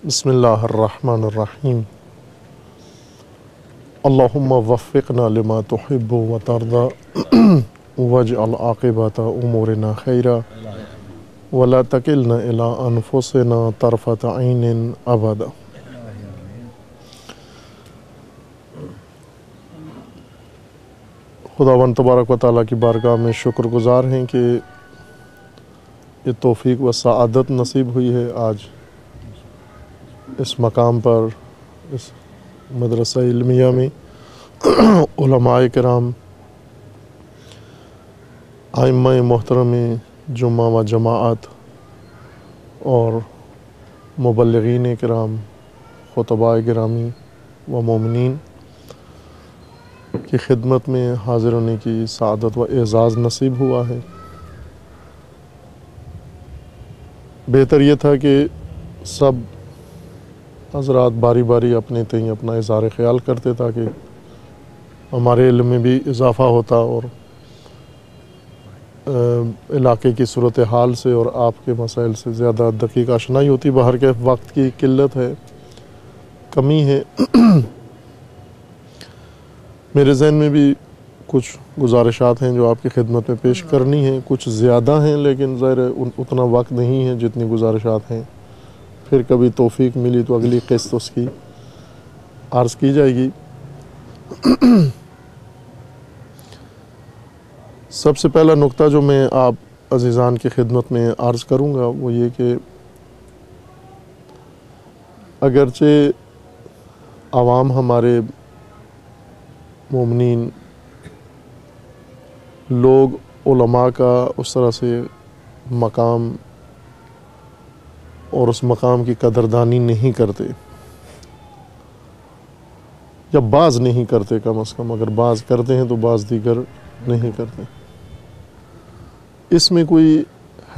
بسم اللہ الرحمن الرحیم اللہم وفقنا لما تحب و ترضى واجعل عاقبت امورنا خیرا ولا تکلنا الی انفسنا طرفۃ عین ابدا۔ خداوند تبارک و تعالیٰ کی بارگاہ میں شکر گزار ہیں کہ یہ توفیق و سعادت نصیب ہوئی ہے آج اس مقام پر، اس مدرسہ علمیہ میں علماء کرام، ائمہ محترم جمعہ و جماعت اور مبلغین کرام، خطباء گرامی و مومنین کی خدمت میں حاضر ہونے کی سعادت و اعزاز نصیب ہوا ہے۔ بہتر یہ تھا کہ سب حضرات باری باری اپنے تئیں اپنا اظہار خیال کرتے تاکہ ہمارے علم میں بھی اضافہ ہوتا اور علاقے کی صورتحال سے اور آپ کے مسائل سے زیادہ دقیق آشنائی ہوتی۔ باہر کے وقت کی قلت ہے، کمی ہے۔ میرے ذہن میں بھی کچھ گزارشات ہیں جو آپ کی خدمت میں پیش کرنی ہیں، کچھ زیادہ ہیں لیکن ظاہر ہے اتنا وقت نہیں ہے جتنی گزارشات ہیں۔ پھر کبھی توفیق ملی تو اگلی قسط اس کی عرض کی جائے گی۔ سب سے پہلا نقطہ جو میں آپ عزیزان کی خدمت میں عرض کروں گا وہ یہ کہ اگرچہ عوام ہمارے مومنین لوگ علماء کا اس طرح سے مقام اور اس مقام کی قدردانی نہیں کرتے، یا بعض نہیں کرتے، کم از کم اگر بعض کرتے ہیں تو بعض دیگر نہیں کرتے، اس میں کوئی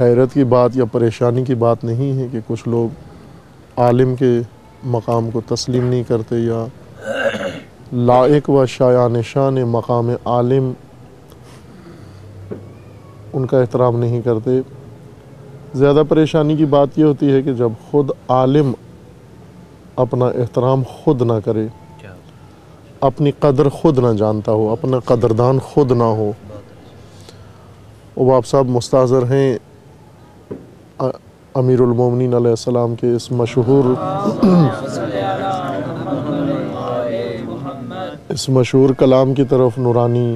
حیرت کی بات یا پریشانی کی بات نہیں ہے کہ کچھ لوگ عالم کے مقام کو تسلیم نہیں کرتے یا لائق و شایان شان مقام عالم ان کا احترام نہیں کرتے۔ زیادہ پریشانی کی بات یہ ہوتی ہے کہ جب خود عالم اپنا احترام خود نہ کرے، اپنی قدر خود نہ جانتا ہو، اپنا قدردان خود نہ ہو۔ آپ صاحب مستحضر ہیں امیر المومنین علیہ السلام کے اس مشہور کلام کی طرف نورانی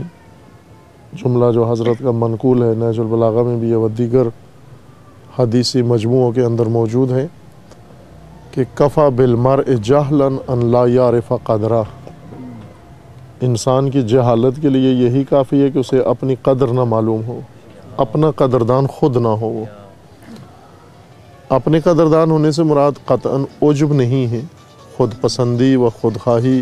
جملہ جو حضرت کا منقول ہے، نہج البلاغہ میں بھی ہے و دیگر حدیثی مجموعوں کے اندر موجود ہے کہ کفا بالمرء جہلا ان لا یعرف قدرہ، انسان کی جہالت کے لیے یہی کافی ہے کہ اسے اپنی قدر نہ معلوم ہو، اپنا قدردان خود نہ ہو۔ وہ اپنے قدردان ہونے سے مراد قطعاً عجب نہیں ہے، خود پسندی و خودخواہی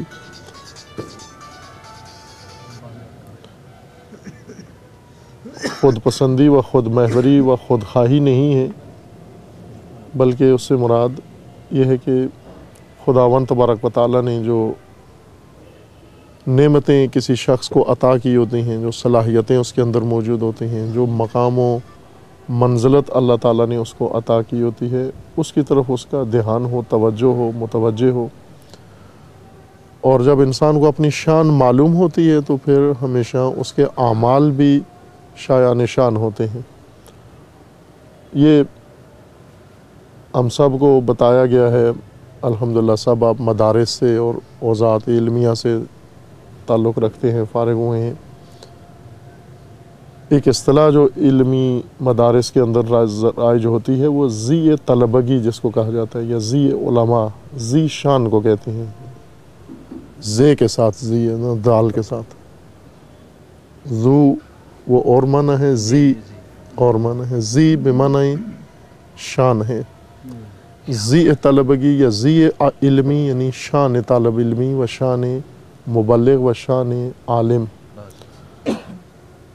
و خود محوری و خودخواہی نہیں ہے، بلکہ اس سے مراد یہ ہے کہ خداوند تبارک و تعالیٰ نے جو نعمتیں کسی شخص کو عطا کی ہوتی ہیں، جو صلاحیتیں اس کے اندر موجود ہوتی ہیں، جو مقام و منزلت اللہ تعالیٰ نے اس کو عطا کی ہوتی ہے، اس کی طرف اس کا دھیان ہو، توجہ ہو، متوجہ ہو۔ اور جب انسان کو اپنی شان معلوم ہوتی ہے تو پھر ہمیشہ اس کے اعمال بھی شایان شان ہوتے ہیں۔ یہ ہم سب کو بتایا گیا ہے، الحمدللہ سب آپ مدارس سے اور اوضاعات علمیہ سے تعلق رکھتے ہیں، فارغ ہوئے ہیں۔ ایک اصطلاح جو علمی مدارس کے اندر رائج ہوتی ہے وہ ذی طلبگی جس کو کہا جاتا ہے، یا ذی علماء، ذی شان کو کہتے ہیں، زے کے ساتھ، ذی دال کے ساتھ، ذو وہ اور معنی ہے، ذی اور معنی ہے، ذی بمعنی شان ہے۔ ذی طلبگی یا ذی علمی یعنی شان طالب علمی و شان مبلغ و شان عالم۔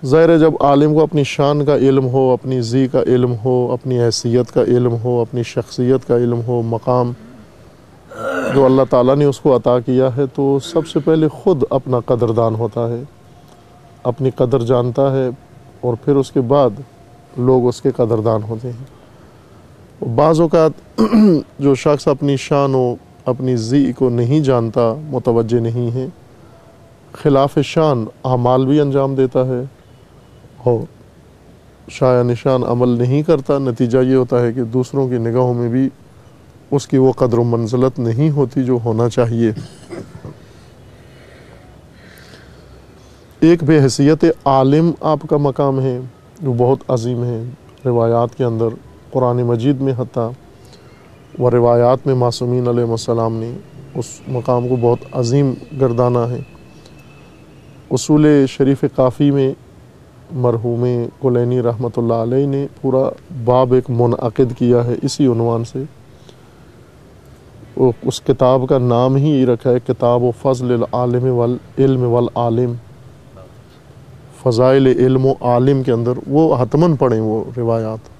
ظاہر ہے جب عالم کو اپنی شان کا علم ہو، اپنی ذی کا علم ہو، اپنی حیثیت کا علم ہو، اپنی شخصیت کا علم ہو، مقام جو اللہ تعالیٰ نے اس کو عطا کیا ہے، تو سب سے پہلے خود اپنا قدردان ہوتا ہے، اپنی قدر جانتا ہے، اور پھر اس کے بعد لوگ اس کے قدردان ہوتے ہیں۔ بعض اوقات جو شخص اپنی شان و اپنی ذی کو نہیں جانتا، متوجہ نہیں ہے، خلاف شان اعمال بھی انجام دیتا ہے اور شایع نشان عمل نہیں کرتا، نتیجہ یہ ہوتا ہے کہ دوسروں کی نگاہوں میں بھی اس کی وہ قدر و منزلت نہیں ہوتی جو ہونا چاہیے۔ ایک بے حیثیت عالم آپ کا مقام ہے جو بہت عظیم ہے، روایات کے اندر، قرآن مجید میں حتیٰ و روایات میں معصومین علیہ السلام نے اس مقام کو بہت عظیم گردانا ہے۔ اصول شریف کافی میں مرحوم کلینی رحمۃ اللہ علیہ نے پورا باب ایک منعقد کیا ہے اسی عنوان سے۔ اس کتاب کا نام ہی رکھا ہے کتاب و فضل العالم والعلم والعالم، فضائل علم و عالم کے اندر وہ حتماً پڑھیں وہ روایات۔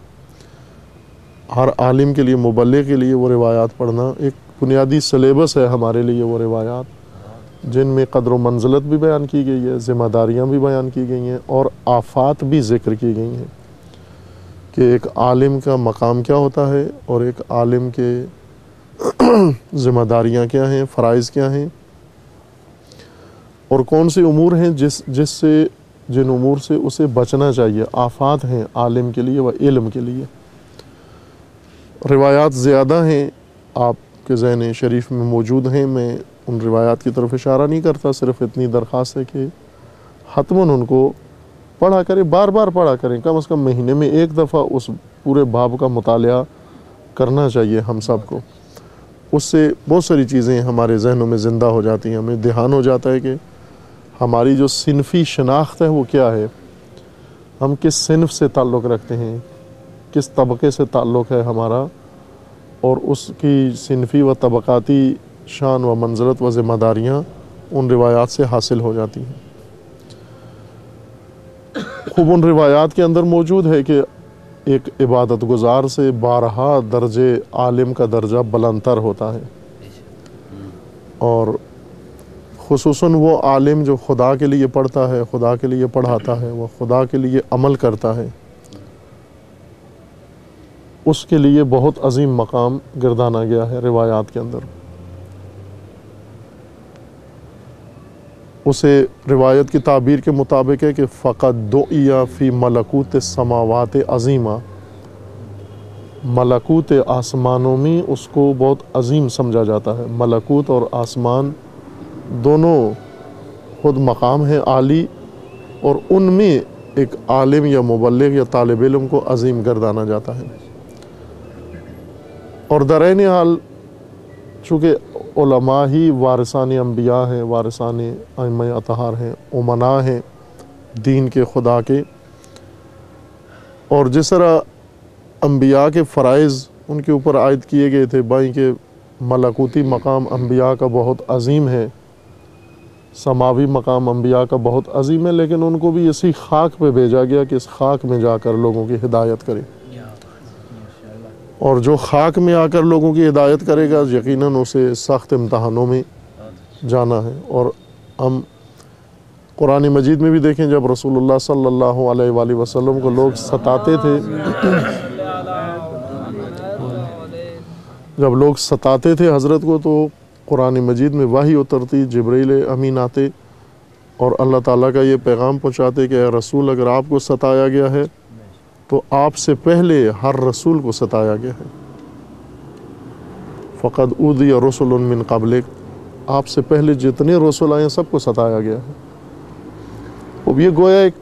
ہر عالم کے لیے، مبلغ کے لیے وہ روایات پڑھنا ایک بنیادی سلیبس ہے ہمارے لیے، وہ روایات جن میں قدر و منزلت بھی بیان کی گئی ہے، ذمہ داریاں بھی بیان کی گئی ہیں اور آفات بھی ذکر کی گئی ہیں کہ ایک عالم کا مقام کیا ہوتا ہے اور ایک عالم کے ذمہ داریاں کیا ہیں، فرائض کیا ہیں اور کون سے امور ہیں جن امور سے اسے بچنا چاہیے، آفات ہیں عالم کے لیے و علم کے لیے۔ روایات زیادہ ہیں، آپ کے ذہن شریف میں موجود ہیں، میں ان روایات کی طرف اشارہ نہیں کرتا، صرف اتنی درخواست ہے کہ حتماً ان کو پڑھا کریں، بار بار پڑھا کریں، کم از کم مہینے میں ایک دفعہ اس پورے باب کا مطالعہ کرنا چاہیے ہم سب کو۔ اس سے بہت ساری چیزیں ہمارے ذہنوں میں زندہ ہو جاتی ہیں، ہمیں دھیان ہو جاتا ہے کہ ہماری جو صنفی شناخت ہے وہ کیا ہے، ہم کس صنف سے تعلق رکھتے ہیں، کس طبقے سے تعلق ہے ہمارا، اور اس کی صنفی و طبقاتی شان و منزلت و ذمہ داریاں ان روایات سے حاصل ہو جاتی ہیں۔ خوب ان روایات کے اندر موجود ہے کہ ایک عبادت گزار سے بارہا درجے عالم کا درجہ بلندتر ہوتا ہے، اور خصوصاً وہ عالم جو خدا کے لیے پڑھتا ہے، خدا کے لیے پڑھاتا ہے، وہ خدا کے لیے عمل کرتا ہے، اس کے لیے بہت عظیم مقام گردانا گیا ہے روایات کے اندر۔ اسے روایت کی تعبیر کے مطابق ہے کہ فقط دعی فی ملکوت السماوات عظیمہ، ملکوت آسمانوں میں اس کو بہت عظیم سمجھا جاتا ہے۔ ملکوت اور آسمان دونوں خود مقام ہے عالی، اور ان میں ایک عالم یا مبلغ یا طالب علم کو عظیم گردانا جاتا ہے۔ اور درین حال چونکہ علماء ہی وارثان انبیاء ہیں، وارثان ائمہ اطہار ہیں، امناء ہیں دین کے، خدا کے، اور جس طرح انبیاء کے فرائض ان کے اوپر عائد کیے گئے تھے، بائیں کہ ملکوتی مقام انبیاء کا بہت عظیم ہے، سماوی مقام انبیاء کا بہت عظیم ہے، لیکن ان کو بھی اسی خاک پہ بھیجا گیا کہ اس خاک میں جا کر لوگوں کی ہدایت کرے، اور جو خاک میں آ کر لوگوں کی ہدایت کرے گا یقیناً اسے سخت امتحانوں میں جانا ہے۔ اور ہم قرآن مجید میں بھی دیکھیں، جب رسول اللہ صلی اللہ علیہ وآلہ وسلم کو لوگ ستاتے تھے، جب لوگ ستاتے تھے حضرت کو، تو قرآن مجید میں وحی اترتی، جبرائیل امین آتے اور اللہ تعالیٰ کا یہ پیغام پہنچاتے کہ اے رسول، اگر آپ کو ستایا گیا ہے تو آپ سے پہلے ہر رسول کو ستایا گیا ہے، فقد اوذی رسل من قبلک، آپ سے پہلے جتنے رسول آئے ہیں سب کو ستایا گیا ہے۔ اب یہ گویا ایک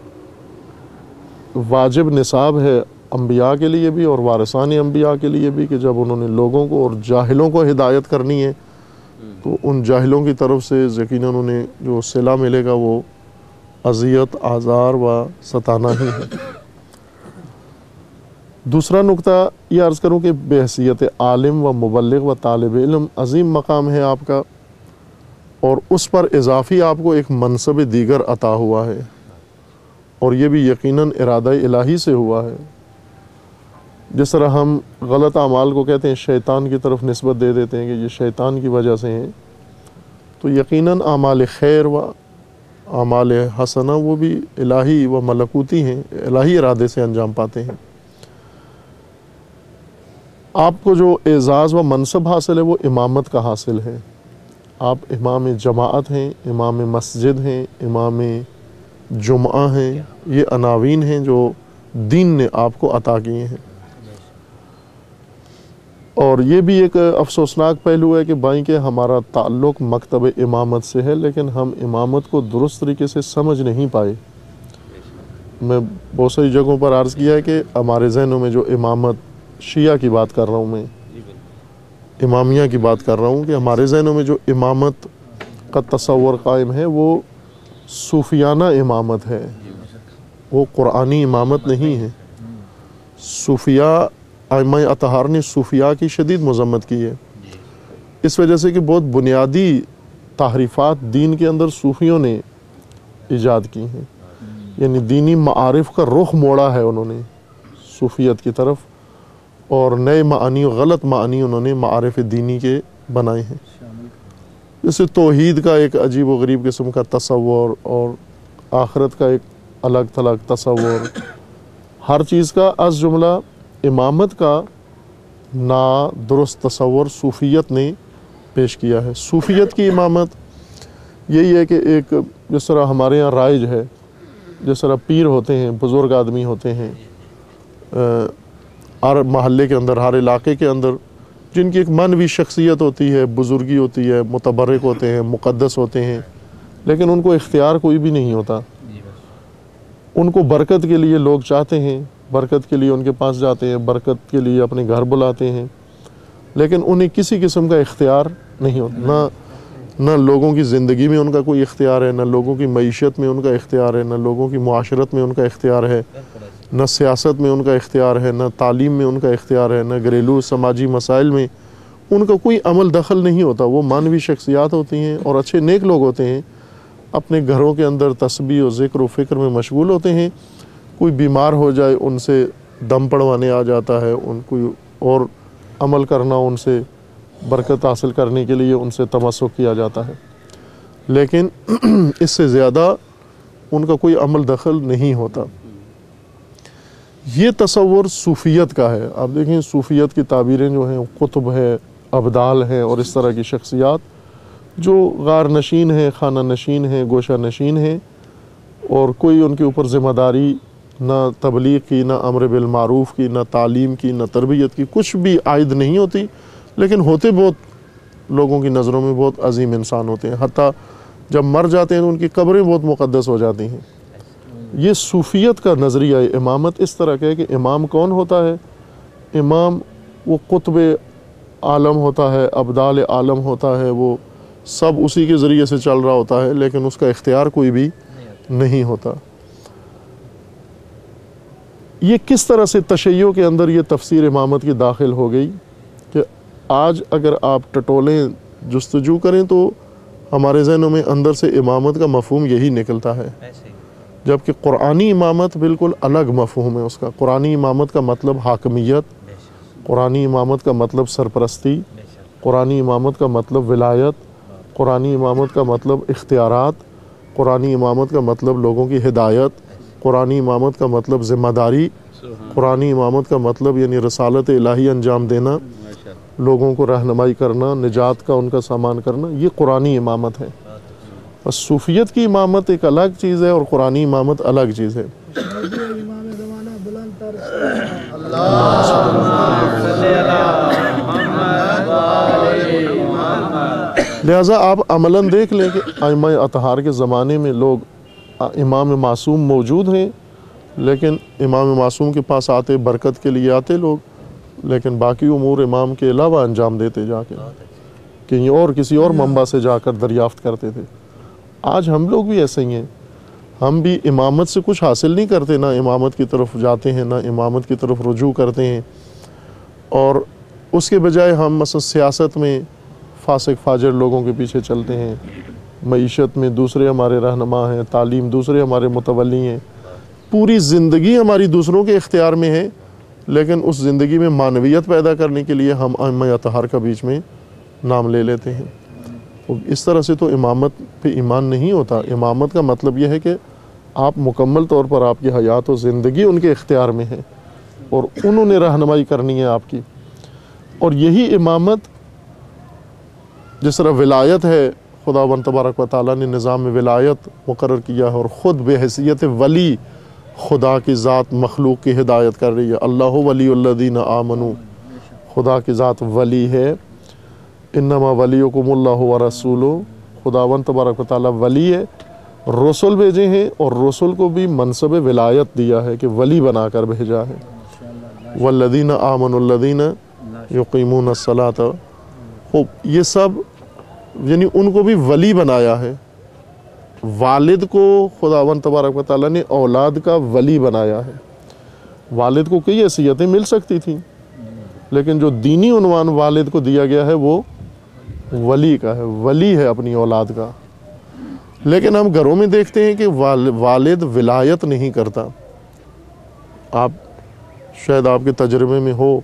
واجب نصاب ہے انبیاء کے لیے بھی اور وارثان انبیاء کے لیے بھی، کہ جب انہوں نے لوگوں کو اور جاہلوں کو ہدایت کرنی ہے تو ان جاہلوں کی طرف سے یقیناً انہیں جو صلہ ملے گا وہ اذیت، آزار و ستانا ہی ہے۔ دوسرا نقطہ یہ عرض کروں کہ بحیثیت عالم و مبلغ و طالب علم عظیم مقام ہے آپ کا، اور اس پر اضافی آپ کو ایک منصب دیگر عطا ہوا ہے، اور یہ بھی یقیناً ارادہ الہی سے ہوا ہے۔ جس طرح ہم غلط اعمال کو کہتے ہیں شیطان کی طرف نسبت دے دیتے ہیں کہ یہ شیطان کی وجہ سے ہیں، تو یقیناً اعمال خیر و اعمال حسنہ وہ بھی الہی و ملکوتی ہیں، الہی ارادے سے انجام پاتے ہیں۔ آپ کو جو اعزاز و منصب حاصل ہے وہ امامت کا حاصل ہے. آپ امام جماعت ہیں، امام مسجد ہیں، امام جمعہ ہیں. یہ عناوین ہیں جو دین نے آپ کو عطا کیے ہیں. اور یہ بھی ایک افسوسناک پہلو ہے کہ بھائی کہ ہمارا تعلق مکتب امامت سے ہے، لیکن ہم امامت کو درست طریقے سے سمجھ نہیں پائے. میں بہت ساری جگہوں پر عرض کیا ہے کہ ہمارے ذہنوں میں جو امامت، شیعہ کی بات کر رہا ہوں میں، امامیہ کی بات کر رہا ہوں، کہ ہمارے ذہنوں میں جو امامت کا تصور قائم ہے وہ صوفیانہ امامت ہے، وہ قرآنی امامت نہیں ہے. صوفیہ، ائمہ اطہار نے صوفیاء کی شدید مذمت کی ہے، اس وجہ سے کہ بہت بنیادی تحریفات دین کے اندر صوفیوں نے ایجاد کی ہیں. یعنی دینی معارف کا رخ موڑا ہے انہوں نے صوفیت کی طرف، اور نئے معنی، غلط معنی انہوں نے معارف دینی کے بنائے ہیں. جیسے توحید کا ایک عجیب و غریب قسم کا تصور، اور آخرت کا ایک الگ تھلگ تصور، ہر چیز کا از جملہ امامت کا نا درست تصور صوفیت نے پیش کیا ہے. صوفیت کی امامت یہی ہے کہ ایک جس طرح ہمارے یہاں رائج ہے، جس طرح پیر ہوتے ہیں، بزرگ آدمی ہوتے ہیں ہر محلے کے اندر، ہر علاقے کے اندر، جن کی ایک معنوی شخصیت ہوتی ہے، بزرگی ہوتی ہے، متبرک ہوتے ہیں، مقدس ہوتے ہیں، لیکن ان کو اختیار کوئی بھی نہیں ہوتا. ان کو برکت کے لیے لوگ چاہتے ہیں، برکت کے لیے ان کے پاس جاتے ہیں، برکت کے لیے اپنے گھر بلاتے ہیں، لیکن انہیں کسی قسم کا اختیار نہیں ہوتا. نہ لوگوں کی زندگی میں ان کا کوئی اختیار ہے، نہ لوگوں کی معیشت میں ان کا اختیار ہے، نہ لوگوں کی معاشرت میں ان کا اختیار ہے، نہ سیاست میں ان کا اختیار ہے، نہ تعلیم میں ان کا اختیار ہے، نہ گھریلو سماجی مسائل میں ان کا کوئی عمل دخل نہیں ہوتا. وہ معنوی شخصیات ہوتی ہیں اور اچھے نیک لوگ ہوتے ہیں، اپنے گھروں کے اندر تسبیح و ذکر و فکر میں مشغول ہوتے ہیں. کوئی بیمار ہو جائے ان سے دم پڑوانے آ جاتا ہے، ان کوئی اور عمل کرنا، ان سے برکت حاصل کرنے کے لیے ان سے تمسک کیا جاتا ہے، لیکن اس سے زیادہ ان کا کوئی عمل دخل نہیں ہوتا. یہ تصور صوفیت کا ہے. آپ دیکھیں صوفیت کی تعبیریں جو ہیں، قطب ہے، ابدال ہیں، اور اس طرح کی شخصیات جو غار نشین ہیں، خانہ نشین ہیں، گوشہ نشین ہیں، اور کوئی ان کے اوپر ذمہ داری نہ تبلیغ کی، نہ امر بالمعروف کی، نہ تعلیم کی، نہ تربیت کی، کچھ بھی عائد نہیں ہوتی، لیکن ہوتے بہت لوگوں کی نظروں میں بہت عظیم انسان ہوتے ہیں. حتیٰ جب مر جاتے ہیں تو ان کی قبریں بہت مقدس ہو جاتی ہیں. یہ صوفیت کا نظریہ امامت اس طرح کا ہے کہ امام کون ہوتا ہے؟ امام وہ قطب عالم ہوتا ہے، ابدال عالم ہوتا ہے، وہ سب اسی کے ذریعے سے چل رہا ہوتا ہے، لیکن اس کا اختیار کوئی بھی نہیں ہوتا. یہ کس طرح سے تشیع کے اندر یہ تفسیر امامت کی داخل ہو گئی کہ آج اگر آپ ٹٹولیں جستجو کریں تو ہمارے ذہنوں میں اندر سے امامت کا مفہوم یہی نکلتا ہے، جبکہ قرآنی امامت بالکل الگ مفہوم ہے اس کا. قرآنی امامت کا مطلب حاکمیت، قرآنی امامت کا مطلب سرپرستی، قرآنی امامت کا مطلب ولایت، قرآنی امامت کا مطلب اختیارات، قرآنی امامت کا مطلب لوگوں کی ہدایت، قرآنی امامت کا مطلب ذمہ داری، قرآنی امامت کا مطلب یعنی رسالت الہی انجام دینا، لوگوں کو رہنمائی کرنا، نجات کا ان کا سامان کرنا. یہ قرآنی امامت ہے. بس صوفیت کی امامت ایک الگ چیز ہے اور قرآنی امامت الگ چیز ہے. لہٰذا آپ عملاً دیکھ لیں کہ ائمہ اطہار کے زمانے میں لوگ امام معصوم موجود ہیں، لیکن امام معصوم کے پاس آتے، برکت کے لیے آتے لوگ، لیکن باقی امور امام کے علاوہ انجام دیتے جا کے، کہیں اور کسی اور منبع سے جا کر دریافت کرتے تھے. آج ہم لوگ بھی ایسے ہی ہیں، ہم بھی امامت سے کچھ حاصل نہیں کرتے، نہ امامت کی طرف جاتے ہیں، نہ امامت کی طرف رجوع کرتے ہیں، اور اس کے بجائے ہم مثلا سیاست میں فاسق فاجر لوگوں کے پیچھے چلتے ہیں، معیشت میں دوسرے ہمارے رہنما ہیں، تعلیم دوسرے ہمارے متولی ہیں، پوری زندگی ہماری دوسروں کے اختیار میں ہے، لیکن اس زندگی میں معنویت پیدا کرنے کے لیے ہم ائمہ اطہار کا بیچ میں نام لے لیتے ہیں. اس طرح سے تو امامت پہ ایمان نہیں ہوتا. امامت کا مطلب یہ ہے کہ آپ مکمل طور پر آپ کی حیات و زندگی ان کے اختیار میں ہے اور انہوں نے رہنمائی کرنی ہے آپ کی. اور یہی امامت جس طرح ولایت ہے، خداوند تبارک و تعالیٰ نے نظام ولایت مقرر کیا ہے اور خود بے حیثیت ولی خدا کی ذات مخلوق کی ہدایت کر رہی ہے۔ اللہ ولی الذین آمنوا، خدا کی ذات ولی ہے۔ انما ولیکم اللہ ورسولہ، خداوند تبارک و تعالیٰ ولی ہے، رسول بھیجے ہیں اور رسول کو بھی منصب ولایت دیا ہے کہ ولی بنا کر بھیجا ہے۔ والذین آمنوا الذین یقیمون الصلاۃ، خوب یہ سب یعنی ان کو بھی ولی بنایا ہے۔ والد کو خداوند تبارک و تعالیٰ نے اولاد کا ولی بنایا ہے۔ والد کو کئی حیثیتیں مل سکتی تھیں، لیکن جو دینی عنوان والد کو دیا گیا ہے وہ ولی کا ہے، ولی ہے اپنی اولاد کا۔ لیکن ہم گھروں میں دیکھتے ہیں کہ والد ولایت نہیں کرتا۔ آپ شاید آپ کے تجربے میں ہو،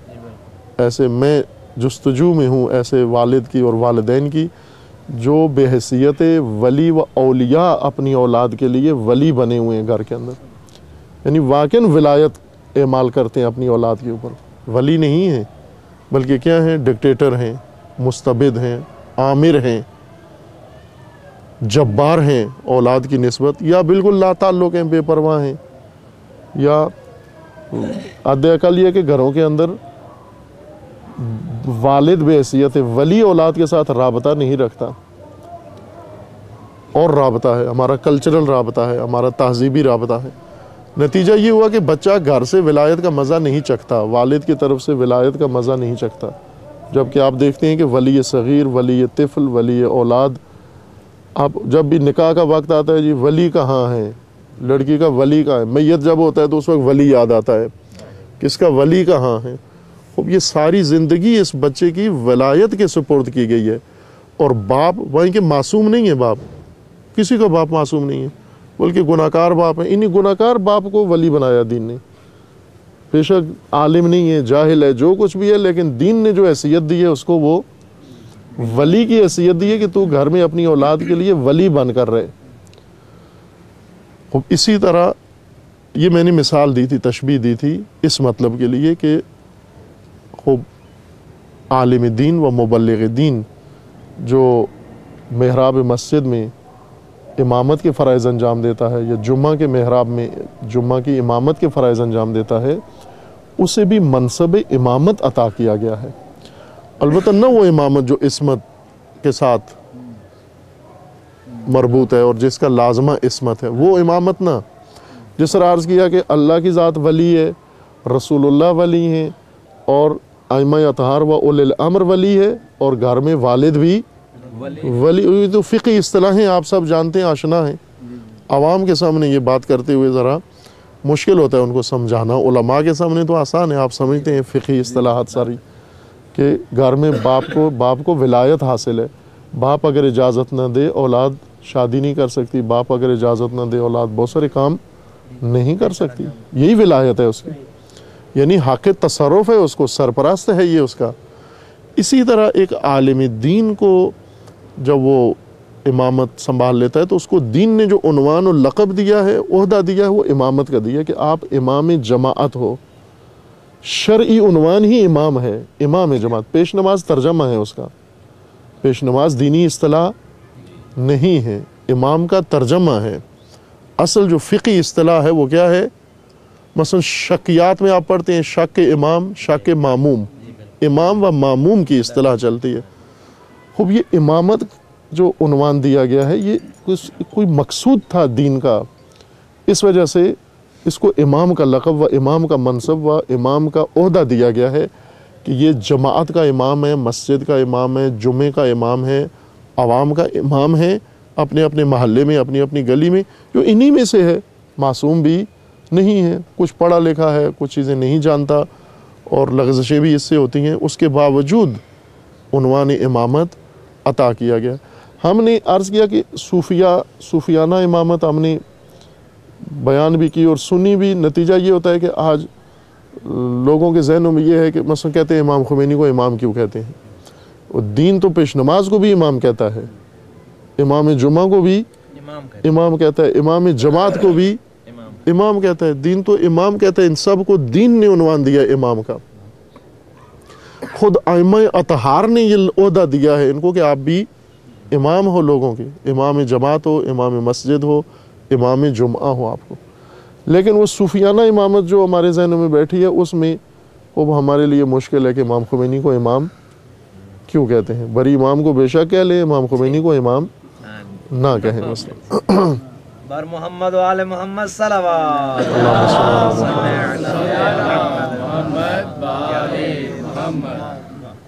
ایسے میں جستجو میں ہوں ایسے والد کی اور والدین کی جو بے حیثیت ولی و اولیاء اپنی اولاد کے لیے ولی بنے ہوئے ہیں گھر کے اندر، یعنی واقعاً ولایت اعمال کرتے ہیں اپنی اولاد کے اوپر۔ ولی نہیں ہیں بلکہ کیا ہیں؟ ڈکٹیٹر ہیں، مستبد ہیں، آمر ہیں، جبار ہیں اولاد کی نسبت، یا بالکل لا تعلق ہیں، بے پرواہ ہیں، یا حد اقل یہ کہ گھروں کے اندر والد بے حیثیت ولی اولاد کے ساتھ رابطہ نہیں رکھتا۔ اور رابطہ ہے ہمارا کلچرل رابطہ ہے، ہمارا تہذیبی رابطہ ہے۔ نتیجہ یہ ہوا کہ بچہ گھر سے ولایت کا مزہ نہیں چکھتا، والد کی طرف سے ولایت کا مزہ نہیں چکھتا، جبکہ آپ دیکھتے ہیں کہ ولی صغیر، ولی طفل، ولی اولاد، آپ جب بھی نکاح کا وقت آتا ہے، جی ولی کہاں ہے، لڑکی کا ولی کہاں ہے، میت جب ہوتا ہے تو اس وقت ولی یاد آتا ہے، کس کا ولی کہاں ہے۔ اب یہ ساری زندگی اس بچے کی ولایت کے سپرد کی گئی ہے۔ اور باپ وہیں کہ معصوم نہیں ہے، باپ کسی کا باپ معصوم نہیں ہے، بلکہ گناہ کار باپ ہے۔ انہی گناہ کار باپ کو ولی بنایا دین نے۔ بے شک عالم نہیں ہے، جاہل ہے، جو کچھ بھی ہے، لیکن دین نے جو حیثیت دی ہے اس کو وہ ولی کی حیثیت دی ہے کہ تو گھر میں اپنی اولاد کے لیے ولی بن کر رہے۔ اب اسی طرح یہ میں نے مثال دی تھی، تشبیہ دی تھی اس مطلب کے لیے کہ خوب عالم دین و مبلغ دین جو محراب مسجد میں امامت کے فرائض انجام دیتا ہے، یا جمعہ کے محراب میں جمعہ کی امامت کے فرائض انجام دیتا ہے، اسے بھی منصب امامت عطا کیا گیا ہے۔ البتہ نہ وہ امامت جو عصمت کے ساتھ مربوط ہے اور جس کا لازمہ عصمت ہے، وہ امامت نہ، جس طرح عرض کیا کہ اللہ کی ذات ولی ہے، رسول اللہ ولی ہیں، اور ائمہ اطہار و اولی الامر ولی ہے، اور گھر میں والد بھی ولی۔ تو فقہی اصطلاحیں آپ سب جانتے ہیں، آشنا ہیں۔ عوام کے سامنے یہ بات کرتے ہوئے ذرا مشکل ہوتا ہے ان کو سمجھانا، علماء کے سامنے تو آسان ہے، آپ سمجھتے ہیں فقہی اصطلاحات ساری، کہ گھر میں باپ کو ولایت حاصل ہے، باپ اگر اجازت نہ دے اولاد شادی نہیں کر سکتی، باپ اگر اجازت نہ دے اولاد بہت سارے کام نہیں کر سکتی، یہی ولایت ہے اس کی، یعنی حق تصرف ہے، اس کو سرپرست ہے یہ اس کا۔ اسی طرح ایک عالم دین کو جب وہ امامت سنبھال لیتا ہے تو اس کو دین نے جو عنوان و لقب دیا ہے، عہدہ دیا ہے، وہ امامت کا دیا ہے کہ آپ امام جماعت ہو۔ شرعی عنوان ہی امام ہے، امام جماعت۔ پیش نماز ترجمہ ہے اس کا، پیش نماز دینی اصطلاح نہیں ہے، امام کا ترجمہ ہے۔ اصل جو فقہی اصطلاح ہے وہ کیا ہے؟ مثلا شکیات میں آپ پڑھتے ہیں شک امام، شک ماموم، امام و ماموم کی اصطلاح چلتی ہے۔ خوب یہ امامت جو عنوان دیا گیا ہے یہ کوئی مقصود تھا دین کا، اس وجہ سے اس کو امام کا لقب و امام کا منصب و امام کا عہدہ دیا گیا ہے کہ یہ جماعت کا امام ہے، مسجد کا امام ہے، جمعے کا امام ہے، عوام کا امام ہے، اپنے اپنے محلے میں، اپنی اپنی گلی میں، جو انہی میں سے ہے، معصوم بھی نہیں ہے، کچھ پڑھا لکھا ہے، کچھ چیزیں نہیں جانتا اور لغزشیں بھی اس سے ہوتی ہیں، اس کے باوجود عنوان امامت عطا کیا گیا۔ ہم نے عرض کیا کہ صوفیانہ امامت ہم نے بیان بھی کی اور سنی بھی۔ نتیجہ یہ ہوتا ہے کہ آج لوگوں کے ذہنوں میں یہ ہے کہ مثلا کہتے ہیں امام خمینی کو امام کیوں کہتے ہیں؟ اور دین تو پیش نماز کو بھی امام کہتا ہے، امام جمعہ کو بھی امام کہتا ہے، امام جماعت کو بھی امام کہتا ہے، دین تو امام کہتا ہے، ان سب کو دین نے عنوان دیا امام کا۔ خود ائمہ اطہار نے یہ عہدہ دیا ہے ان کو کہ آپ بھی امام ہو لوگوں کے، امام جماعت ہو، امام مسجد ہو، امام جمعہ ہو آپ کو. لیکن وہ صوفیانہ امامت جو ہمارے ذہنوں میں بیٹھی ہے اس میں وہ ہمارے لیے مشکل ہے کہ امام خمینی کو امام کیوں کہتے ہیں. بری امام کو بے شک کہہ لیں، امام خمینی کو امام نہ کہیں. مثلا بر محمد و آل محمد صلوات.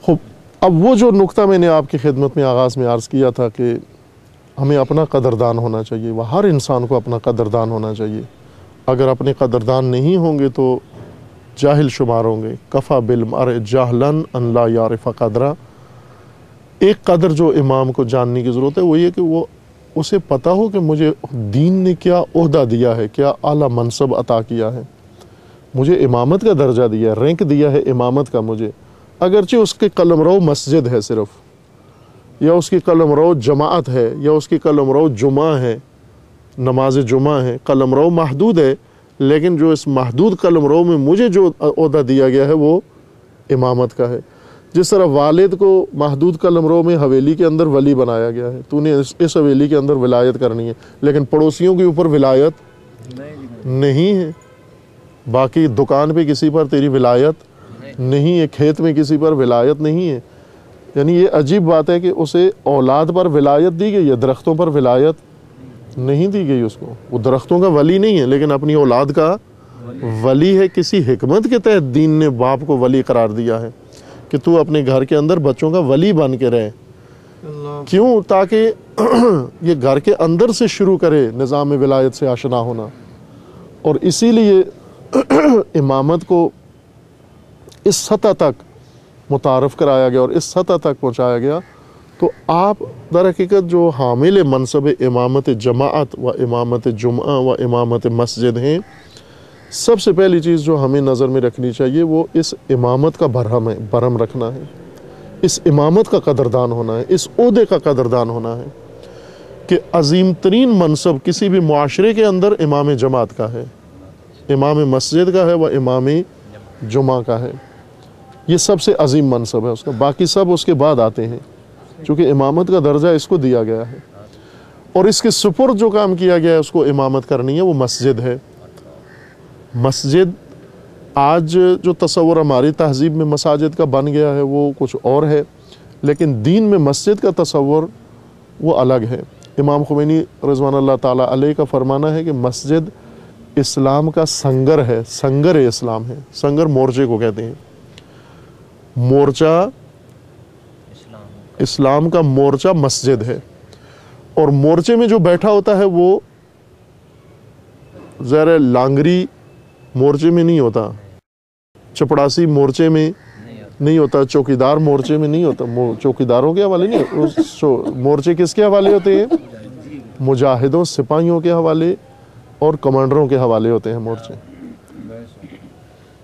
خوب، اب وہ جو نقطہ میں نے آپ کی خدمت میں آغاز میں عرض کیا تھا کہ ہمیں اپنا قدردان ہونا چاہیے، وہ ہر انسان کو اپنا قدردان ہونا چاہیے. اگر اپنے قدردان نہیں ہوں گے تو جاہل شمار ہوں گے. کفا بالمرء جہلا ان لا یعرف قدرہ. ایک قدر جو امام کو جاننے کی ضرورت ہے وہ یہ کہ وہ اسے پتہ ہو کہ مجھے دین نے کیا عہدہ دیا ہے، کیا اعلیٰ منصب عطا کیا ہے، مجھے امامت کا درجہ دیا ہے، رینک دیا ہے امامت کا مجھے. اگرچہ اس کے قلمرو مسجد ہے صرف، یا اس کی قلمرو جماعت ہے، یا اس کی قلمرو جمعہ ہے، نماز جمعہ ہے، قلمرو محدود ہے، لیکن جو اس محدود قلمرو میں مجھے جو عہدہ دیا گیا ہے وہ امامت کا ہے. جس طرح والد کو محدود قلمرو میں حویلی کے اندر ولی بنایا گیا ہے، تو نے اس حویلی کے اندر ولایت کرنی ہے، لیکن پڑوسیوں کے اوپر ولایت نہیں ہے. باقی دکان پہ کسی پر تیری ولایت نہیں ہے، کھیت میں کسی پر ولایت نہیں ہے. یعنی یہ عجیب بات ہے کہ اسے اولاد پر ولایت دی گئی ہے، درختوں پر ولایت نہیں دی گئی اس کو. وہ درختوں کا ولی نہیں ہے لیکن اپنی اولاد کا ولی ہے. کسی حکمت کے تحت دین نے باپ کو ولی قرار دیا ہے کہ تو اپنے گھر کے اندر بچوں کا ولی بن کے رہے. کیوں؟ تاکہ یہ گھر کے اندر سے شروع کرے نظام ولایت سے آشنا ہونا. اور اسی لیے امامت کو اس سطح تک متعارف کرایا گیا اور اس سطح تک پہنچایا گیا. تو آپ در حقیقت جو حامل منصب امامت جماعت و امامت جمعہ و امامت مسجد ہیں، سب سے پہلی چیز جو ہمیں نظر میں رکھنی چاہیے وہ اس امامت کا برہم رکھنا ہے، اس امامت کا قدردان ہونا ہے، اس عہدے کا قدردان ہونا ہے کہ عظیم ترین منصب کسی بھی معاشرے کے اندر امام جماعت کا ہے، امام مسجد کا ہے و امام جمعہ کا ہے. یہ سب سے عظیم منصب ہے اس کا. باقی سب اس کے بعد آتے ہیں چونکہ امامت کا درجہ اس کو دیا گیا ہے. اور اس کے سپرد جو کام کیا گیا ہے اس کو امامت کرنی ہے وہ مسجد ہے. مسجد آج جو تصور ہماری تہذیب میں مساجد کا بن گیا ہے وہ کچھ اور ہے، لیکن دین میں مسجد کا تصور وہ الگ ہے. امام خمینی رضوان اللہ تعالیٰ علیہ کا فرمانا ہے کہ مسجد اسلام کا سنگر ہے، سنگر اسلام ہے. سنگر مورچے کو کہتے ہیں. مورچہ اسلام کا مورچہ مسجد ہے. اور مورچے میں جو بیٹھا ہوتا ہے وہ ظاہر لانگری مورچے میں نہیں ہوتا، چپڑاسی مورچے میں نہیں ہوتا، چوکیدار مورچے میں نہیں ہوتا. چوکیداروں کے حوالے نہیں، مورچے کس کے حوالے ہوتے ہیں؟ مجاہدوں، سپاہیوں کے حوالے اور کمانڈروں کے حوالے ہوتے ہیں مورچے.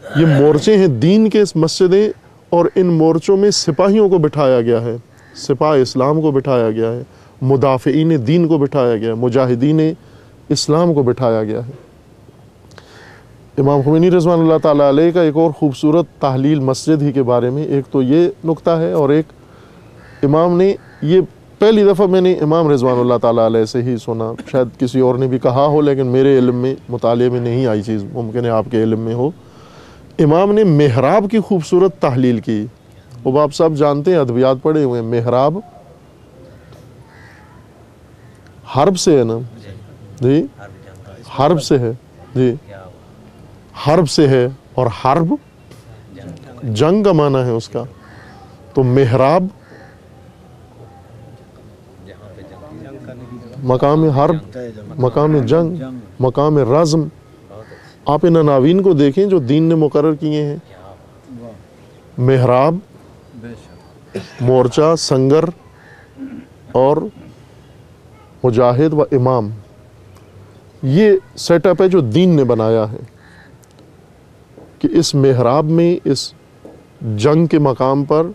یہ مورچے ہیں دین کے مسجدیں، اور ان مورچوں میں سپاہیوں کو بٹھایا گیا ہے، سپاہ اسلام کو بٹھایا گیا ہے، مدافعین دین کو بٹھایا گیا ہے، مجاہدین اسلام کو بٹھایا گیا ہے. امام خمینی رضوان اللہ تعالیٰ علیہ کا ایک اور خوبصورت تحلیل مسجد ہی کے بارے میں، ایک تو یہ نقطہ ہے، اور ایک امام نے یہ پہلی دفعہ میں نے امام رضوان اللہ تعالیٰ علیہ سے ہی سنا، شاید کسی اور نے بھی کہا ہو لیکن میرے علم میں مطالعے میں نہیں آئی چیز، ممکن ہے آپ کے علم میں ہو. امام نے محراب کی خوبصورت تحلیل کی. وہ آپ سب جانتے ہیں، ادبیات پڑھے ہوئے ہیں. محراب حرب سے ہے نا جی، حرب سے ہے جی، حرب سے ہے، اور حرب جنگ کا معنی ہے اس کا. تو محراب مقام حرب، مقام جنگ، مقام رزم. آپ ان عناوین کو دیکھیں جو دین نے مقرر کیے ہیں. محراب، مورچہ، سنگر اور مجاہد و امام، یہ سیٹ اپ ہے جو دین نے بنایا ہے کہ اس محراب میں، اس جنگ کے مقام پر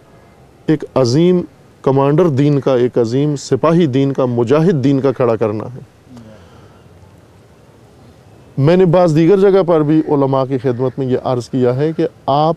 ایک عظیم کمانڈر دین کا، ایک عظیم سپاہی دین کا، مجاہد دین کا کھڑا کرنا ہے. میں نے بعض دیگر جگہ پر بھی علماء کی خدمت میں یہ عرض کیا ہے کہ آپ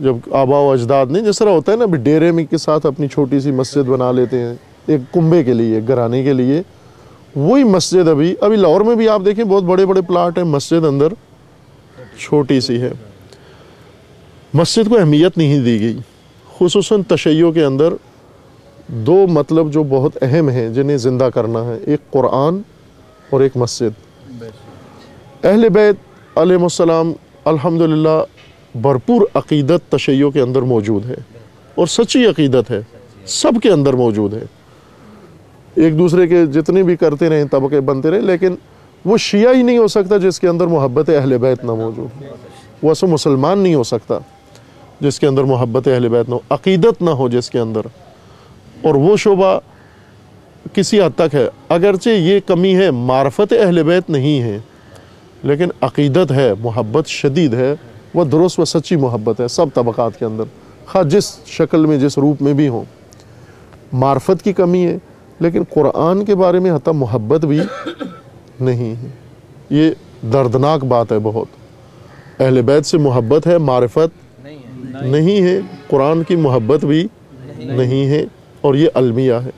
جب آبا و اجداد نے جس طرح ہوتا ہے نا ابھی ڈیرے میں کے ساتھ اپنی چھوٹی سی مسجد بنا لیتے ہیں ایک کنبے کے لیے گھرانے کے لیے, وہی مسجد ابھی لاہور میں بھی آپ دیکھیں بہت بڑے بڑے پلاٹ ہیں, مسجد اندر چھوٹی سی ہے. مسجد کو اہمیت نہیں دی گئی. خصوصاً تشیع کے اندر دو مطلب جو بہت اہم ہیں جنہیں زندہ کرنا ہے, ایک قرآن اور ایک مسجد. اہل بیت علیہ السلام الحمدللہ بھرپور عقیدت تشیع کے اندر موجود ہے, اور سچی عقیدت ہے, سب کے اندر موجود ہے. ایک دوسرے کے جتنے بھی کرتے رہیں طبقے بنتے رہے, لیکن وہ شیعہ ہی نہیں ہو سکتا جس کے اندر محبت اہل بیت نہ موجود. وہ ایسا مسلمان نہیں ہو سکتا جس کے اندر محبت اہل بیت نہ ہو, عقیدت نہ ہو جس کے اندر. اور وہ شعبہ کسی حد تک ہے, اگرچہ یہ کمی ہے, معرفت اہل بیت نہیں ہے, لیکن عقیدت ہے, محبت شدید ہے, وہ درست و سچی محبت ہے سب طبقات کے اندر, خواہ جس شکل میں جس روپ میں بھی ہوں. معرفت کی کمی ہے, لیکن قرآن کے بارے میں حتی محبت بھی نہیں ہے. یہ دردناک بات ہے بہت. اہل بیت سے محبت ہے, معرفت نہیں ہے, قرآن کی محبت بھی نہیں ہے, اور یہ المیہ ہے.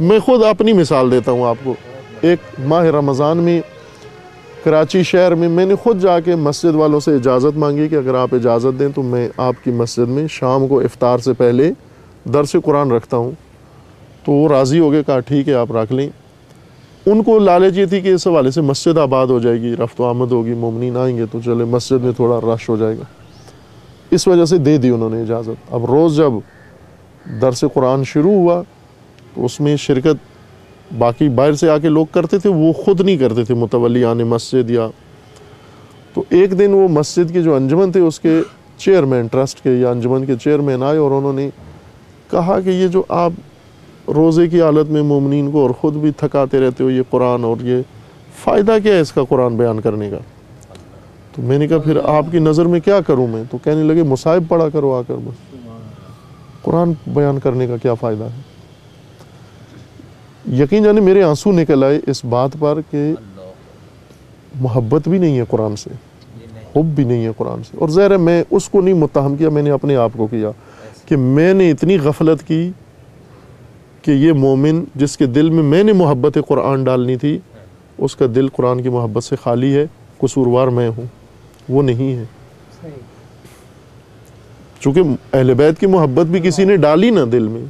میں خود اپنی مثال دیتا ہوں آپ کو. ایک ماہ رمضان میں کراچی شہر میں میں نے خود جا کے مسجد والوں سے اجازت مانگی کہ اگر آپ اجازت دیں تو میں آپ کی مسجد میں شام کو افطار سے پہلے درس قرآن رکھتا ہوں. تو وہ راضی ہو گئے, کہا ٹھیک ہے آپ رکھ لیں. ان کو لالچ یہ تھی کہ اس حوالے سے مسجد آباد ہو جائے گی, رفت و آمد ہوگی, مومنین آئیں گے تو چلے مسجد میں تھوڑا رش ہو جائے گا. اس وجہ سے دے دی انہوں نے اجازت. اب روز جب درس قرآن شروع ہوا تو اس میں شرکت باقی باہر سے آ کے لوگ کرتے تھے, وہ خود نہیں کرتے تھے متولیان مسجد. یا تو ایک دن وہ مسجد کے جو انجمن تھے اس کے چیئرمین, ٹرسٹ کے یا انجمن کے چیئرمین آئے, اور انہوں نے کہا کہ یہ جو آپ روزے کی حالت میں مومنین کو اور خود بھی تھکاتے رہتے ہو, یہ قرآن, اور یہ فائدہ کیا ہے اس کا قرآن بیان کرنے کا؟ تو میں نے کہا پھر آپ کی نظر میں کیا کروں میں؟ تو کہنے لگے مصائب پڑھا کرو آ کر, بس قرآن بیان کرنے کا کیا فائدہ ہے؟ یقین جانے میرے آنسو نکل آئے اس بات پر کہ محبت بھی نہیں ہے قرآن سے, حب بھی نہیں ہے قرآن سے. اور ظاہر ہے میں اس کو نہیں متہم کیا, میں نے اپنے آپ کو کیا کہ میں نے اتنی غفلت کی کہ یہ مومن جس کے دل میں نے محبت قرآن ڈالنی تھی, اس کا دل قرآن کی محبت سے خالی ہے. قصوروار میں ہوں, وہ نہیں ہے. چونکہ اہل بیت کی محبت بھی کسی نے ڈالی نا دل میں,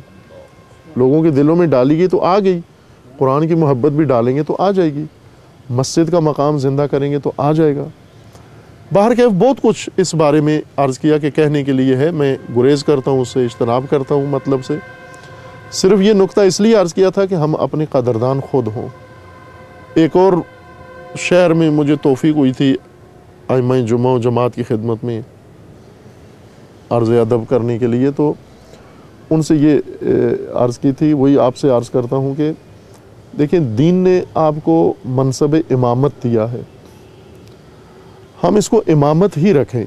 لوگوں کے دلوں میں ڈالی گئی تو آ گئی. قرآن کی محبت بھی ڈالیں گے تو آ جائے گی. مسجد کا مقام زندہ کریں گے تو آ جائے گا. باہر کیف بہت کچھ اس بارے میں عرض کیا کہ کہنے کے لیے ہے, میں گریز کرتا ہوں, اس سے اجتناب کرتا ہوں مطلب سے. صرف یہ نقطہ اس لیے عرض کیا تھا کہ ہم اپنے قدردان خود ہوں. ایک اور شہر میں مجھے توفیق ہوئی تھی ائمہ جمعہ و جماعت کی خدمت میں عرض ادب کرنے کے لیے, تو ان سے یہ عرض کی تھی, وہی آپ سے عرض کرتا ہوں کہ دیکھیں دین نے آپ کو منصب امامت دیا ہے, ہم اس کو امامت ہی رکھیں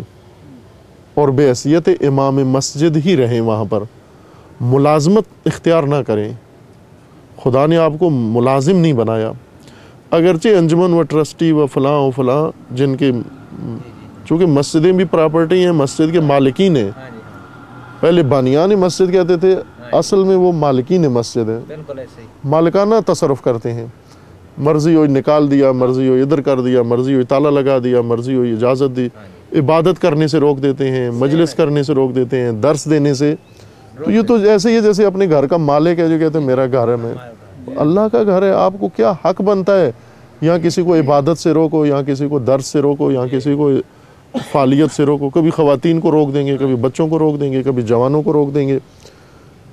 اور بے حیثیت امام مسجد ہی رہیں, وہاں پر ملازمت اختیار نہ کریں. خدا نے آپ کو ملازم نہیں بنایا. اگرچہ انجمن و ٹرسٹی و فلاں جن کے, چونکہ مسجدیں بھی پراپرٹی ہیں, مسجد کے مالکین ہیں. پہلے بانیان مسجد کہتے تھے, اصل میں وہ مالکین مسجد ہیں, مالکانہ تصرف کرتے ہیں. مرضی ہوئی نکال دیا, مرضی ہوئی ادھر کر دیا, مرضی ہوئی تالا لگا دیا, مرضی ہوئی اجازت دی. عبادت کرنے سے روک دیتے ہیں, مجلس کرنے سے روک دیتے ہیں, درس دینے سے. تو یہ تو ایسے ہی ہے جیسے اپنے گھر کا مالک ہے جو کہتے ہیں میرا گھر ہے, میں اللہ کا گھر ہے. آپ کو کیا حق بنتا ہے یہاں کسی کو عبادت سے روکو, یہاں کسی کو درس سے روکو, یہاں کسی کو فعالیت سے روکو؟ کبھی خواتین کو روک دیں گے, کبھی بچوں کو روک دیں گے, کبھی جوانوں کو روک دیں گے,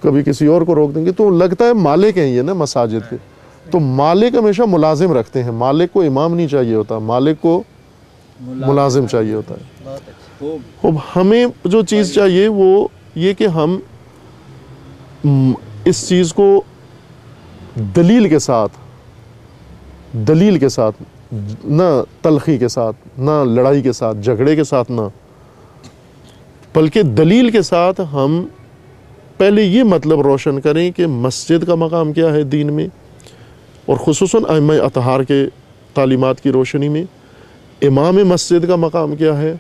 کبھی کسی اور کو روک دیں گے. تو لگتا ہے مالک ہیں یہ نا مساجد کے. تو مالک ہمیشہ ملازم رکھتے ہیں, مالک کو امام نہیں چاہیے ہوتا, مالک کو ملازم چاہیے ہوتا ہے. اب ہمیں جو چیز چاہیے وہ یہ کہ ہم اس چیز کو دلیل کے ساتھ, نہ تلخی کے ساتھ, نہ لڑائی کے ساتھ, جھگڑے کے ساتھ, نہ بلکہ دلیل کے ساتھ ہم پہلے یہ مطلب روشن کریں کہ مسجد کا مقام کیا ہے دین میں, اور خصوصاً ائمہ اطہار کے تعلیمات کی روشنی میں امام مسجد کا مقام کیا ہے,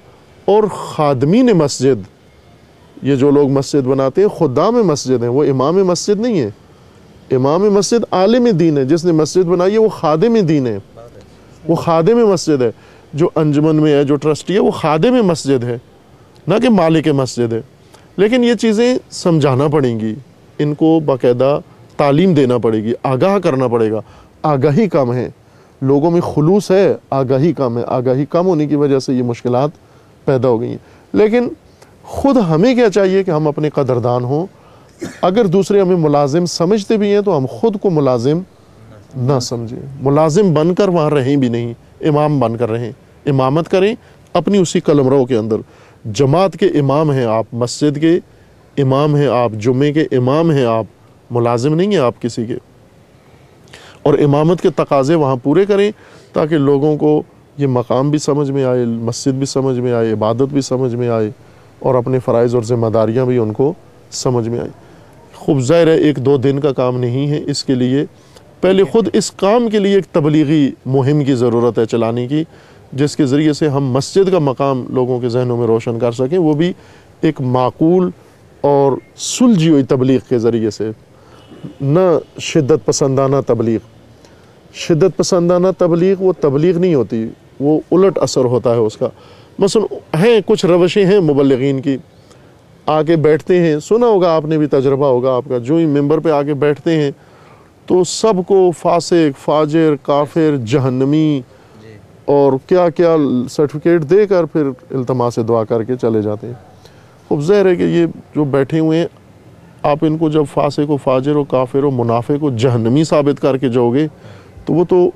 اور خادمین مسجد یہ جو لوگ مسجد بناتے ہیں خدام مسجد ہیں، وہ امام مسجد نہیں ہے. امام مسجد عالم دین ہے، جس نے مسجد بنائی ہے وہ خادم دین ہے، وہ خادم مسجد ہے. جو انجمن میں ہے، جو ٹرسٹی ہے، وہ خادم مسجد ہے، نہ کہ مالک مسجد ہے. لیکن یہ چیزیں سمجھانا پڑیں گی، ان کو باقاعدہ تعلیم دینا پڑے گی، آگاہ کرنا پڑے گا. آگاہی کم ہے، لوگوں میں خلوص ہے، آگاہی کم ہے. آگاہی کم ہونے کی وجہ سے یہ مشکلات پیدا ہو گئی ہیں. لیکن خود ہمیں کیا چاہیے کہ ہم اپنے قدردان ہوں. اگر دوسرے ہمیں ملازم سمجھتے بھی ہیں تو ہم خود کو ملازم نہ سمجھیں. ملازم بن کر وہاں رہیں بھی نہیں، امام بن کر رہیں. امامت کریں اپنی اسی قلمرو کے اندر. جماعت کے امام ہیں آپ، مسجد کے امام ہیں آپ، جمعے کے امام ہیں آپ، ملازم نہیں ہیں آپ کسی کے. اور امامت کے تقاضے وہاں پورے کریں تاکہ لوگوں کو یہ مقام بھی سمجھ میں آئے، مسجد بھی سمجھ میں آئے، عبادت بھی سمجھ میں آئے، اور اپنے فرائض اور ذمہ داریاں بھی ان کو سمجھ میں آئیں. خوب ظاہر ہے ایک دو دن کا کام نہیں ہے. اس کے لیے پہلے خود اس کام کے لیے ایک تبلیغی مہم کی ضرورت ہے چلانے کی، جس کے ذریعے سے ہم مسجد کا مقام لوگوں کے ذہنوں میں روشن کر سکیں. وہ بھی ایک معقول اور سلجھی ہوئی تبلیغ کے ذریعے سے، نہ شدت پسندانہ تبلیغ. شدت پسندانہ تبلیغ وہ تبلیغ نہیں ہوتی، وہ الٹ اثر ہوتا ہے اس کا. مثلا ہیں کچھ روشیں ہیں مبلغین کی، آ کے بیٹھتے ہیں، سنا ہوگا آپ نے بھی، تجربہ ہوگا آپ کا، جو ہی ممبر پہ آ کے بیٹھتے ہیں تو سب کو فاسق، فاجر، کافر، جہنمی اور کیا کیا سرٹیفکیٹ دے کر پھر التماس دعا کر کے چلے جاتے ہیں. خوب ظاہر ہے کہ یہ جو بیٹھے ہوئے ہیں، آپ ان کو جب فاسق و فاجر و کافر و منافق و جہنمی ثابت کر کے جاؤ گے تو وہ تو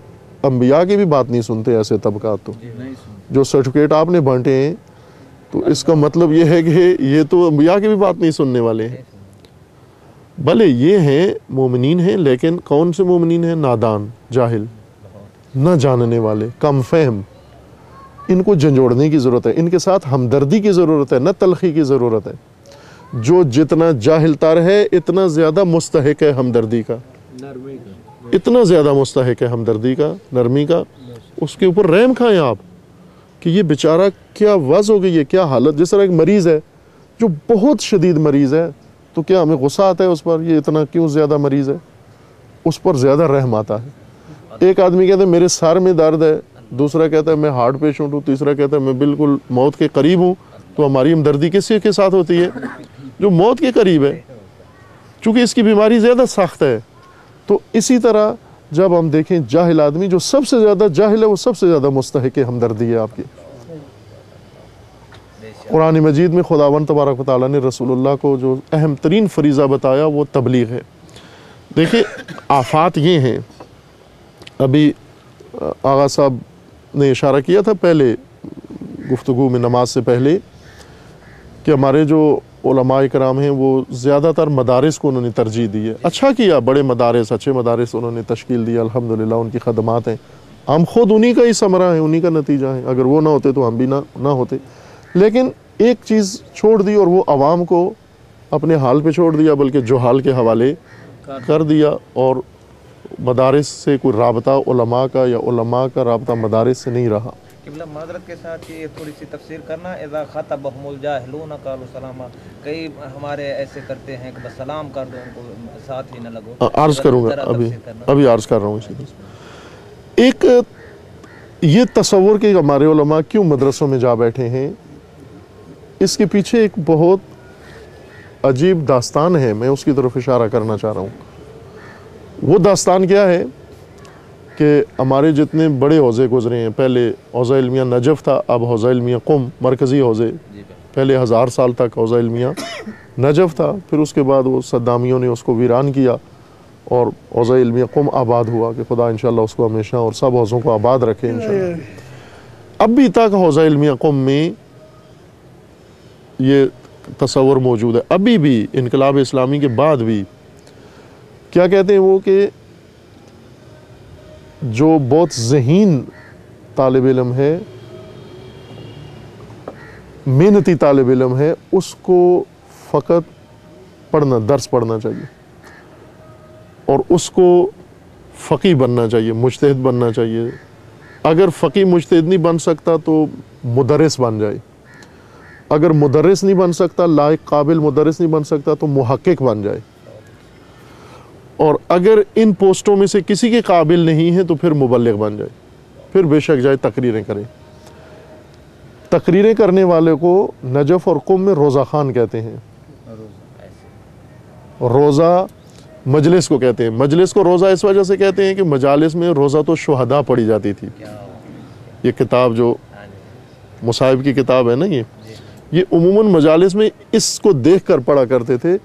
انبیاء کی بھی بات نہیں سنتے. ایسے طبقات تو جو سرٹیفکیٹ آپ نے بانٹے ہیں تو اس کا مطلب یہ ہے کہ یہ تو انبیاء کی بھی بات نہیں سننے والے ہیں. بھلے یہ ہیں مومنین ہیں، لیکن کون سے مومنین ہیں؟ نادان، جاہل، نہ جاننے والے، کم فہم. ان کو جھنجھوڑنے کی ضرورت ہے، ان کے ساتھ ہمدردی کی ضرورت ہے، نہ تلخی کی ضرورت ہے. جو جتنا جاہل تر ہے اتنا زیادہ مستحق ہے ہمدردی کا، اتنا زیادہ مستحق ہے ہمدردی کا، نرمی کا. اس کے اوپر رحم کھائیں آپ کہ یہ بیچارہ کیا وضع ہو گئی ہے، کیا حالت. جس طرح ایک مریض ہے جو بہت شدید مریض ہے تو کیا ہمیں غصہ آتا ہے اس پر، یہ اتنا کیوں زیادہ مریض ہے؟ اس پر زیادہ رحم آتا ہے. ایک آدمی کہتا ہے میرے سر میں درد ہے، دوسرا کہتا ہے میں ہارٹ پیشنٹ ہوں، تیسرا کہتا ہے میں بالکل موت کے قریب ہوں. تو ہماری ہمدردی کس کے ساتھ ہوتی ہے؟ جو موت کے قریب ہے، چونکہ اس کی بیماری زیادہ سخت ہے. تو اسی طرح جب ہم دیکھیں جاہل آدمی، جو سب سے زیادہ جاہل ہے وہ سب سے زیادہ مستحق ہمدردی ہے آپ کی. قرآن مجید میں خداوند تبارک و تعالیٰ نے رسول اللہ کو جو اہم ترین فریضہ بتایا وہ تبلیغ ہے. دیکھیں آفات یہ ہیں، ابھی آغا صاحب نے اشارہ کیا تھا پہلے گفتگو میں نماز سے پہلے کہ ہمارے جو علماء کرام ہیں وہ زیادہ تر مدارس کو انہوں نے ترجیح دی ہے. اچھا کیا، بڑے مدارس، اچھے مدارس انہوں نے تشکیل دیا، الحمدللہ ان کی خدمات ہیں. ہم خود انہی کا ہی ثمرہ ہیں، انہی کا نتیجہ ہیں. اگر وہ نہ ہوتے تو ہم بھی نہ ہوتے. لیکن ایک چیز چھوڑ دی اور وہ عوام کو اپنے حال پہ چھوڑ دیا، بلکہ جوہال کے حوالے کر دیا. اور مدارس سے کوئی رابطہ علماء کا یا علماء کا رابطہ مدارس سے نہیں رہا. قبلہ معذرت کے ساتھ یہ تھوڑی سی تفسیر کرنا، اذا خاطبهم الجاہلون قالوا سلاما. کئی ہمارے ایسے کرتے ہیں کہ بس سلام کر دو، ان کو ساتھ ہی نہ لگو. عرض کروں گا، ابھی عرض کر رہا ہوں اسی طرح. ایک یہ تصور کہ ہمارے علماء کیوں مدرسوں میں جا بیٹھے ہیں، اس کے پیچھے ایک بہت عجیب داستان ہے، میں اس کی طرف اشارہ کرنا چاہ رہا ہوں. وہ داستان کیا ہے کہ ہمارے جتنے بڑے حوزے گزرے ہیں، پہلے حوزہ علمیہ نجف تھا، اب حوزہ علمیہ قم، مرکزی حوزے. پہلے 1000 سال تک حوزہ علمیہ نجف تھا، پھر اس کے بعد وہ صدامیوں نے اس کو ویران کیا اور حوزہ علمیہ قم آباد ہوا. کہ خدا انشاءاللہ اس کو ہمیشہ اور سب حوزوں کو آباد رکھے انشاءاللہ. اب بھی تک حوزہ علمیہ قم میں یہ تصور موجود ہے، ابھی بھی انقلاب اسلامی کے بعد بھی. کیا کہتے ہیں وہ کہ جو بہت ذہین طالب علم ہے، محنتی طالب علم ہے، اس کو فقط درس پڑھنا چاہیے اور اس کو فقیہ بننا چاہیے، مجتہد بننا چاہیے. اگر فقیہ مجتہد نہیں بن سکتا تو مدرس بن جائے. اگر مدرس نہیں بن سکتا، لائق قابل مدرس نہیں بن سکتا، تو محقق بن جائے، اور اگر ان پوسٹوں میں سے کسی کے قابل نہیں ہے تو پھر مبلغ بن جائے، پھر بے شک جائے تقریریں کرے۔ تقریریں کرنے والے کو نجف اور قم میں روزہ خان کہتے ہیں، روزہ مجلس کو کہتے ہیں۔ مجلس کو روزہ اس وجہ سے کہتے ہیں کہ مجالس میں روزہ تو شہداء پڑھی جاتی تھی۔ یہ کتاب جو مصائب کی کتاب ہے نا، یہ عموماً مجالس میں اس کو دیکھ کر پڑھا کرتے تھے،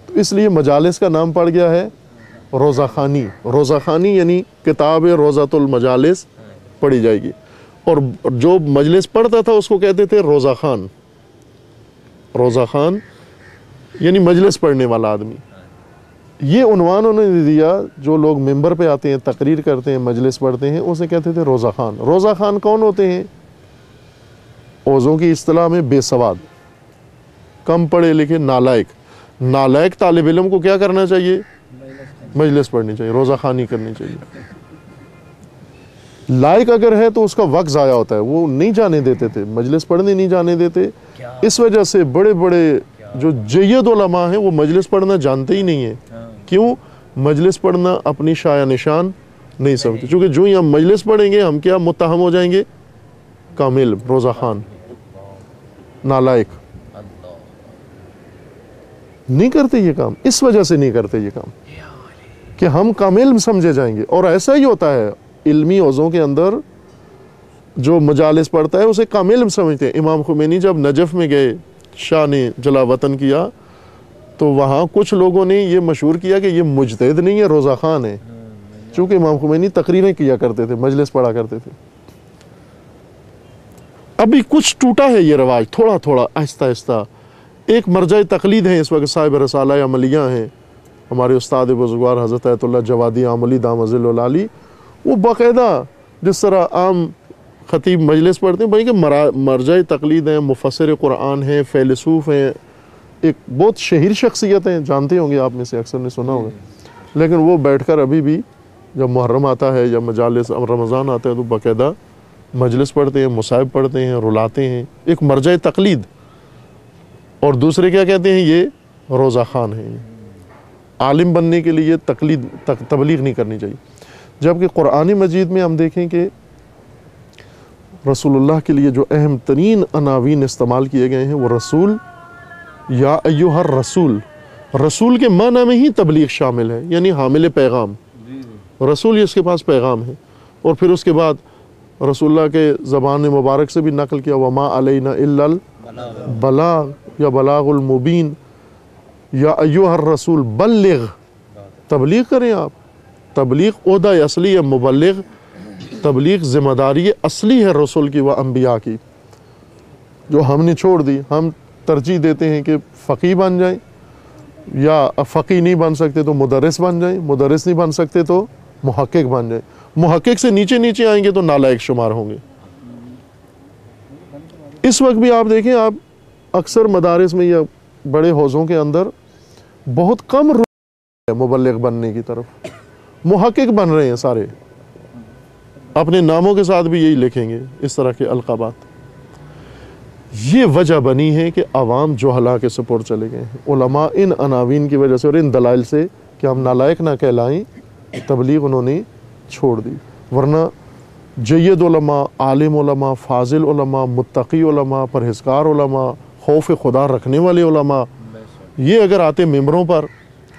تو اس لیے مجالس کا نام پڑ گیا ہے روزہ خانی۔ روزہ خانی یعنی کتاب روزۃ المجالس پڑھی جائے گی، اور جو مجلس پڑھتا تھا اس کو کہتے تھے روزہ خان۔ روزہ خان یعنی مجلس پڑھنے والا آدمی۔ یہ عنوان انہوں نے دیا، جو لوگ ممبر پہ آتے ہیں، تقریر کرتے ہیں، مجلس پڑھتے ہیں، اسے کہتے تھے روزہ خان۔ روزہ خان کون ہوتے ہیں؟ اوزوں کی اصطلاح میں بے سواد، کم پڑھے لکھے، نالائق۔ نالائق طالب علم کو کیا کرنا چاہیے؟ مجلس پڑھنی چاہیے، روزہ خانی کرنی چاہیے۔ لائق اگر ہے تو اس کا وقت ضائع ہوتا ہے، وہ نہیں جانے دیتے تھے، مجلس پڑھنے نہیں جانے دیتے۔ اس وجہ سے بڑے بڑے جو جید علماء ہیں وہ مجلس پڑھنا جانتے ہی نہیں ہیں۔ کیوں؟ مجلس پڑھنا اپنی شایع نشان نہیں سمجھتے، چونکہ جو ہی ہم مجلس پڑھیں گے ہم کیا متہم ہو جائیں گے؟ کامل، روزہ خان، نالائق۔ نہیں کرتے یہ کام، اس وجہ سے نہیں کرتے یہ کام کہ ہم کامل سمجھے جائیں گے۔ اور ایسا ہی ہوتا ہے علمی عوضوں کے اندر، جو مجالس پڑھتا ہے اسے کامل سمجھتے ہیں۔ امام خمینی جب نجف میں گئے، شاہ نے جلا وطن کیا، تو وہاں کچھ لوگوں نے یہ مشہور کیا کہ یہ مجتہد نہیں ہے، روزہ خان ہے، چونکہ امام خمینی تقریریں کیا کرتے تھے، مجلس پڑھا کرتے تھے۔ ابھی کچھ ٹوٹا ہے یہ رواج، تھوڑا تھوڑا، آہستہ آہستہ۔ ایک مرجع تقلید ہیں اس وقت صاحب رسالہ عملیہ ہیں، ہمارے استاد بزرگوار حضرت آیت اللہ جوادی عملی دام ذل العالی، وہ باقاعدہ جس طرح عام خطیب مجلس پڑھتے ہیں، بھائی کہ مرجع تقلید ہیں، مفسر قرآن ہیں، فیلسوف ہیں، ایک بہت شہیر شخصیت ہیں، جانتے ہوں گے آپ میں سے اکثر نے سنا ہوگا، لیکن وہ بیٹھ کر ابھی بھی جب محرم آتا ہے یا مجالس رمضان آتا ہے تو باقاعدہ مجلس پڑھتے ہیں، مصائب پڑھتے ہیں، رلاتے ہیں، ایک مرجع تقلید۔ اور دوسرے کیا کہتے ہیں؟ یہ روزہ خان ہیں۔ عالم بننے کے لیے تقلید تبلیغ نہیں کرنی چاہیے۔ جبکہ قرآن مجید میں ہم دیکھیں کہ رسول اللہ کے لیے جو اہم ترین عناوین استعمال کیے گئے ہیں وہ رسول، یا ایھا الرسول، رسول کے معنی میں ہی تبلیغ شامل ہے، یعنی حامل پیغام۔ رسول یہ اس کے پاس پیغام ہے۔ اور پھر اس کے بعد رسول اللہ کے زبان مبارک سے بھی نقل کیا، وما علینا الا البلاغ یا بلاغ المبین، یا ایھا الرسول بلغ، تبلیغ کریں آپ۔ تبلیغ عہدہ اصلی ہے، مبلغ تبلیغ ذمہ داری اصلی ہے رسول کی و انبیاء کی، جو ہم نے چھوڑ دی۔ ہم ترجیح دیتے ہیں کہ فقیہ بن جائیں، یا فقیہ نہیں بن سکتے تو مدرس بن جائیں، مدرس نہیں بن سکتے تو محقق بن جائیں۔ محقق سے نیچے نیچے آئیں گے تو نالائق شمار ہوں گے۔ اس وقت بھی آپ دیکھیں، آپ اکثر مدارس میں یا بڑے حوزوں کے اندر بہت کم رجوع ہے مبلغ بننے کی طرف، محقق بن رہے ہیں سارے، اپنے ناموں کے ساتھ بھی یہی لکھیں گے، اس طرح کے القابات۔ یہ وجہ بنی ہے کہ عوام جہلا کے سپرد چلے گئے ہیں۔ علماء ان عناوین کی وجہ سے اور ان دلائل سے کہ ہم نالائق نہ کہلائیں، تبلیغ انہوں نے چھوڑ دی۔ ورنہ جید علماء، عالم علماء، فاضل علماء، متقی علماء، پرہیزگار علماء، خوف خدا رکھنے والے علماء، یہ اگر آتے ممبروں پر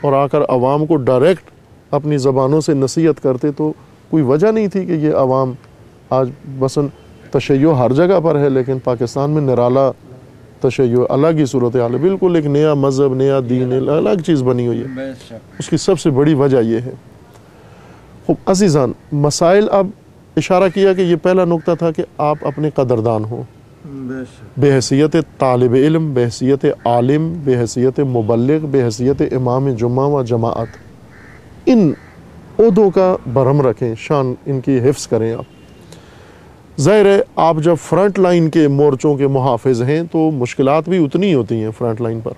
اور آ کر عوام کو ڈائریکٹ اپنی زبانوں سے نصیحت کرتے تو کوئی وجہ نہیں تھی کہ یہ عوام آج مثلا تشیع ہر جگہ پر ہے، لیکن پاکستان میں نرالا تشیع الگ ہی صورتحال ہے، بالکل ایک نیا مذہب، نیا دین، الگ چیز بنی ہوئی ہے۔ اس کی سب سے بڑی وجہ یہ ہے۔ خوب عزیزان، مسائل، اب اشارہ کیا کہ یہ پہلا نقطہ تھا کہ آپ اپنے قدردان ہوں، بے حیثیت طالب علم، بے حیثیت عالم، بے حیثیت مبلغ، بے حیثیت امام جمعہ و جماعت، ان عہدوں کا برہم رکھیں، شان ان کی حفظ کریں آپ۔ ظاہر ہے آپ جب فرنٹ لائن کے مورچوں کے محافظ ہیں تو مشکلات بھی اتنی ہوتی ہیں فرنٹ لائن پر۔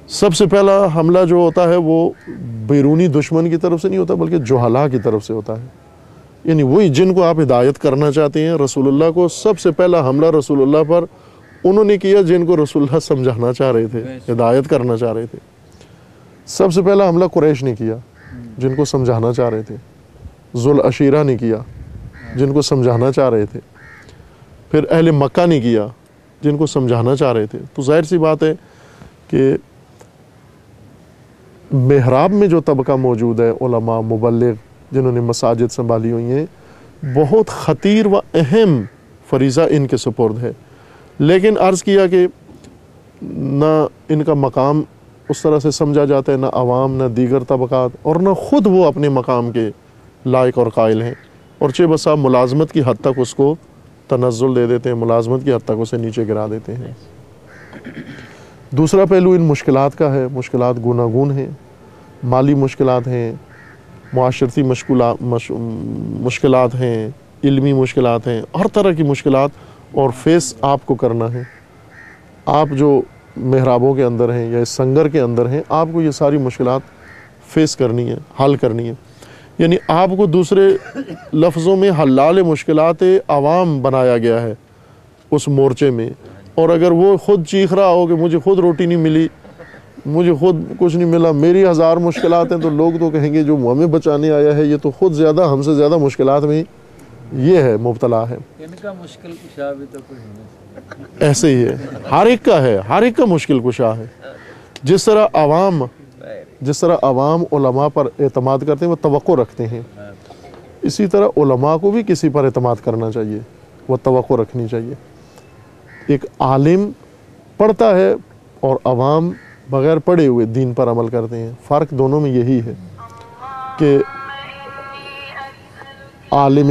سب سے پہلا حملہ جو ہوتا ہے وہ بیرونی دشمن کی طرف سے نہیں ہوتا، بلکہ جہلاء کی طرف سے ہوتا ہے۔ یعنی وہی جن کو آپ ہدایت کرنا چاہتے ہیں، رسول اللہ کو سب سے پہلا حملہ رسول اللہ پر انہوں نے کیا جن کو رسول اللہ سمجھانا چاہ رہے تھے، ہدایت کرنا چاہ رہے تھے۔ سب سے پہلا حملہ قریش نے کیا جن کو سمجھانا چاہ رہے تھے، ذوالعشیرہ نے کیا جن کو سمجھانا چاہ رہے تھے، پھر اہل مکہ نے کیا جن کو سمجھانا چاہ رہے تھے۔ تو ظاہر سی بات ہے کہ محراب میں جو طبقہ موجود ہے، علماء، مبلغ جنہوں نے مساجد سنبھالی ہوئی ہیں، بہت خطیر و اہم فریضہ ان کے سپرد ہے، لیکن عرض کیا کہ نہ ان کا مقام اس طرح سے سمجھا جاتا ہے، نہ عوام، نہ دیگر طبقات، اور نہ خود وہ اپنے مقام کے لائق اور قائل ہیں، اور چہ بسا ملازمت کی حد تک اس کو تنزل دے دیتے ہیں، ملازمت کی حد تک اسے نیچے گرا دیتے ہیں۔ دوسرا پہلو ان مشکلات کا ہے، مشکلات گوناگون ہیں، مالی مشکلات ہیں، معاشرتی مشکلات ہیں، علمی مشکلات ہیں، ہر طرح کی مشکلات، اور فیس آپ کو کرنا ہے۔ آپ جو محرابوں کے اندر ہیں یا اس سنگر کے اندر ہیں، آپ کو یہ ساری مشکلات فیس کرنی ہے، حل کرنی ہے۔ یعنی آپ کو دوسرے لفظوں میں حلال مشکلات عوام بنایا گیا ہے اس مورچے میں، اور اگر وہ خود چیخ رہا ہو کہ مجھے خود روٹی نہیں ملی، مجھے خود کچھ نہیں ملا، میری ہزار مشکلات ہیں، تو لوگ تو کہیں گے جو ہمیں بچانے آیا ہے یہ تو خود زیادہ ہم سے زیادہ مشکلات میں یہ ہے، مبتلا ہے۔ ان کا مشکل کشا بھی تو کوئی نہیں، ایسے ہی ہے، ہر ایک کا ہے، ہر ایک کا مشکل کشا ہے۔ جس طرح عوام علماء پر اعتماد کرتے ہیں، وہ توقع رکھتے ہیں، اسی طرح علماء کو بھی کسی پر اعتماد کرنا چاہیے، وہ توقع رکھنی چاہیے۔ ایک عالم پڑھتا ہے اور عوام بغیر پڑھے ہوئے دین پر عمل کرتے ہیں، فرق دونوں میں یہی ہے کہ عالم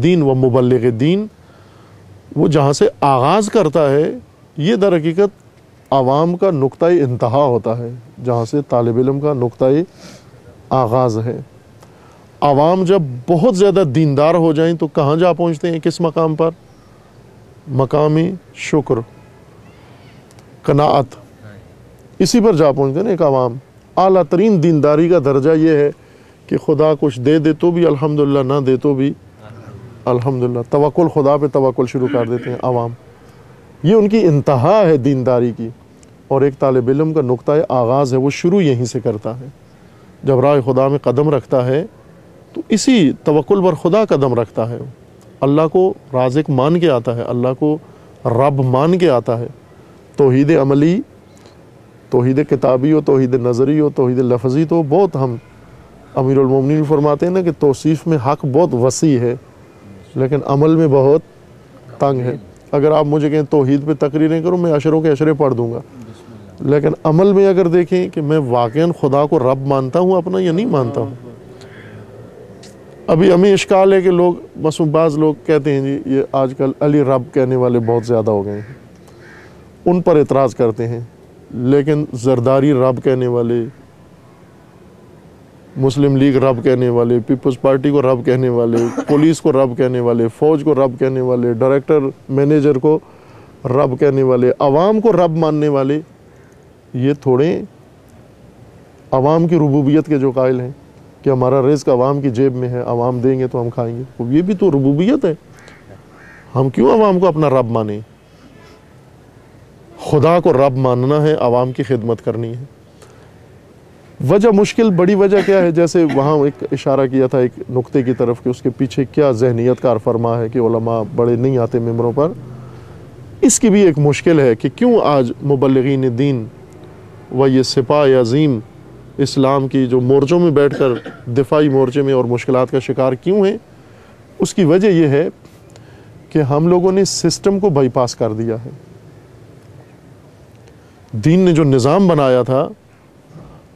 دین و مبلغ دین وہ جہاں سے آغاز کرتا ہے، یہ در حقیقت عوام کا نقطۂ انتہا ہوتا ہے، جہاں سے طالب علم کا نقطۂ آغاز ہے۔ عوام جب بہت زیادہ دیندار ہو جائیں تو کہاں جا پہنچتے ہیں، کس مقام پر؟ مقامی شکر، قناعت، اسی پر جا پہنچتے ہیں نا ایک عوام۔ اعلیٰ ترین دینداری کا درجہ یہ ہے کہ خدا کچھ دے دے تو بھی الحمدللہ، نہ دے تو بھی الحمدللہ، توکل، خدا پہ توکل شروع کر دیتے ہیں عوام۔ یہ ان کی انتہا ہے دینداری کی، اور ایک طالب علم کا نقطۂ آغاز ہے، وہ شروع یہیں سے کرتا ہے۔ جب راہ خدا میں قدم رکھتا ہے تو اسی توکل پر خدا قدم رکھتا ہے، اللہ کو رازق مان کے آتا ہے، اللہ کو رب مان کے آتا ہے۔ توحید عملی، توحید کتابی ہو، توحید نظری ہو، توحید لفظی، تو بہت ہم امیر المومنین فرماتے ہیں نا کہ توصیف میں حق بہت وسیع ہے لیکن عمل میں بہت تنگ ہے۔ اگر آپ مجھے کہیں توحید پہ تقریریں کروں، میں اشروں کے اشرے پڑھ دوں گا، لیکن عمل میں اگر دیکھیں کہ میں واقعاً خدا کو رب مانتا ہوں اپنا یا نہیں مانتا ہوں۔ ابھی ہمیں اشکال ہے کہ لوگ، مثلا بعض لوگ کہتے ہیں جی یہ آج کل علی رب کہنے والے بہت زیادہ ہو گئے ہیں، ان پر اعتراض کرتے ہیں، لیکن زرداری رب کہنے والے، مسلم لیگ رب کہنے والے، پیپلز پارٹی کو رب کہنے والے، پولیس کو رب کہنے والے، فوج کو رب کہنے والے، ڈائریکٹر مینیجر کو رب کہنے والے، عوام کو رب ماننے والے، یہ تھوڑے عوام کی ربوبیت کے جو قائل ہیں کہ ہمارا رزق عوام کی جیب میں ہے، عوام دیں گے تو ہم کھائیں گے، یہ بھی تو ربوبیت ہے۔ ہم کیوں عوام کو اپنا رب مانیں؟ خدا کو رب ماننا ہے، عوام کی خدمت کرنی ہے۔ وجہ مشکل، بڑی وجہ کیا ہے؟ جیسے وہاں ایک اشارہ کیا تھا ایک نقطے کی طرف کہ اس کے پیچھے کیا ذہنیت کار فرما ہے کہ علماء بڑے نہیں آتے ممبروں پر۔ اس کی بھی ایک مشکل ہے کہ کیوں آج مبلغین دین و یہ سپاہ عظیم اسلام کی جو مورچوں میں بیٹھ کر دفاعی مورچے میں اور مشکلات کا شکار کیوں ہیں؟ اس کی وجہ یہ ہے کہ ہم لوگوں نے سسٹم کو بائی پاس کر دیا ہے۔ دین نے جو نظام بنایا تھا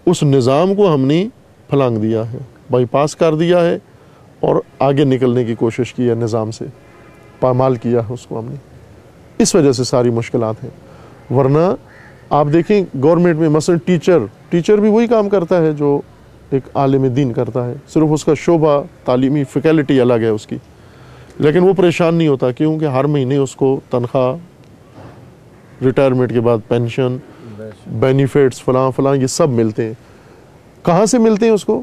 اس نظام کو ہم نے پھلانگ دیا ہے، بائی پاس کر دیا ہے، اور آگے نکلنے کی کوشش کی ہے، نظام سے پامال کیا ہے اس کو ہم نے۔ اس وجہ سے ساری مشکلات ہیں۔ ورنہ آپ دیکھیں گورنمنٹ میں مثلا ٹیچر بھی وہی کام کرتا ہے جو ایک عالم دین کرتا ہے، صرف اس کا شعبہ تعلیمی فیکلٹی الگ ہے اس کی، لیکن وہ پریشان نہیں ہوتا کیونکہ ہر مہینے اس کو تنخواہ، ریٹائرمنٹ کے بعد پینشن، بینیفٹس، فلاں یہ سب ملتے ہیں۔ کہاں سے ملتے ہیں اس کو؟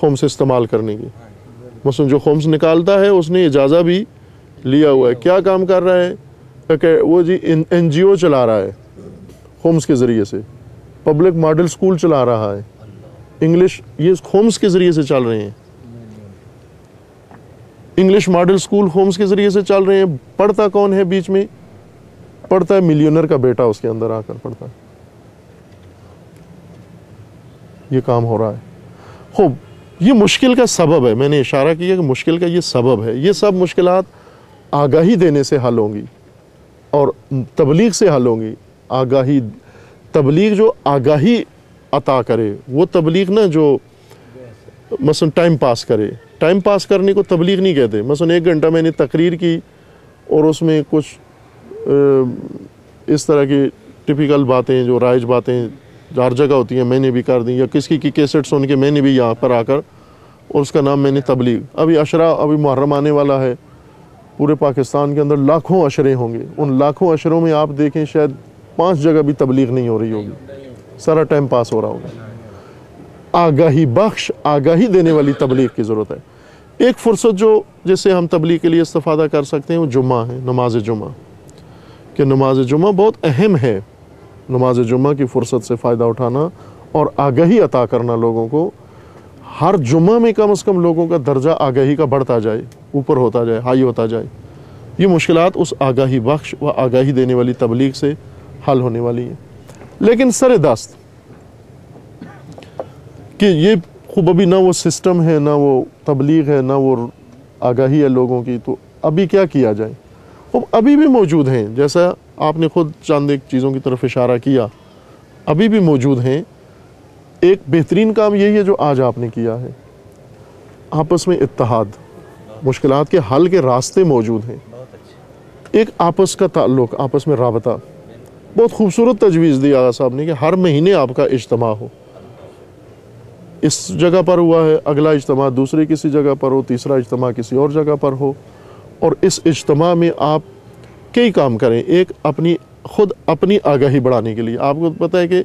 خمس استعمال کرنے کی. مثلا جو خمس نکالتا ہے اس نے اجازہ بھی لیا ہوا ہے. کیا کام کر رہا ہے کہ وہ جی NGO چلا رہا ہے خمس کے ذریعے سے, پبلک ماڈل سکول چلا رہا ہے, انگلش یہ خمس کے ذریعے سے چل رہے ہیں, انگلش ماڈل سکول خمس کے ذریعے سے چل رہے ہیں. پڑھتا کون ہے بیچ میں؟ پڑھتا ہے ملینئر کا بیٹا, اس کے اندر آ کر پڑھتا ہے. یہ کام ہو رہا ہے. خوب, یہ مشکل کا سبب ہے. میں نے اشارہ کیا کہ مشکل کا یہ سبب ہے. یہ سب مشکلات آگاہی دینے سے حل ہوں گی اور تبلیغ سے حل ہوں گی. آگاہی, تبلیغ جو آگاہی عطا کرے وہ تبلیغ نہ جو مثلا ٹائم پاس کرے. ٹائم پاس کرنے کو تبلیغ نہیں کہتے. مثلا 1 گھنٹہ میں نے تقریر کی اور اس میں کچھ اس طرح کی ٹپیکل باتیں جو رائج باتیں ہر جگہ ہوتی ہیں میں نے بھی کر دیں, یا کسی کی کیسٹ سن کے میں نے بھی یہاں پر آ کر, اور اس کا نام میں نے تبلیغ. ابھی عشرہ, ابھی محرم آنے والا ہے, پورے پاکستان کے اندر لاکھوں عشرے ہوں گے. ان لاکھوں عشروں میں آپ دیکھیں شاید 5 جگہ بھی تبلیغ نہیں ہو رہی ہوگی, سارا ٹائم پاس ہو رہا ہوگا. آگاہی بخش, آگاہی دینے والی تبلیغ کی ضرورت ہے. ایک فرصت جو جس سے ہم تبلیغ کے لیے استفادہ کر سکتے ہیں وہ جمعہ ہے, نماز جمعہ. کہ نماز جمعہ بہت اہم ہے. نماز جمعہ کی فرصت سے فائدہ اٹھانا اور آگاہی عطا کرنا لوگوں کو. ہر جمعہ میں کم از کم لوگوں کا درجہ آگاہی کا بڑھتا جائے, اوپر ہوتا جائے, ہائی ہوتا جائے. یہ مشکلات اس آگاہی بخش و آگاہی دینے والی تبلیغ سے حل ہونے والی ہیں. لیکن سر دست کہ یہ خوب ابھی نہ وہ سسٹم ہے, نہ وہ تبلیغ ہے, نہ وہ آگاہی ہے لوگوں کی, تو ابھی کیا کیا جائے؟ خوب ابھی بھی موجود ہیں, جیسا آپ نے خود چند ایک چیزوں کی طرف اشارہ کیا, ابھی بھی موجود ہیں. ایک بہترین کام یہی ہے جو آج آپ نے کیا ہے, آپس میں اتحاد, مشکلات کے حل کے راستے موجود ہیں. ایک آپس کا تعلق, آپس میں رابطہ. بہت خوبصورت تجویز دی آغا صاحب نے کہ ہر مہینے آپ کا اجتماع ہو. اس جگہ پر ہوا ہے, اگلا اجتماع دوسری کسی جگہ پر ہو, تیسرا اجتماع کسی اور جگہ پر ہو, اور اس اجتماع میں آپ کئی کام کریں. ایک خود اپنی آگاہی بڑھانے کے لیے. آپ کو پتہ ہے کہ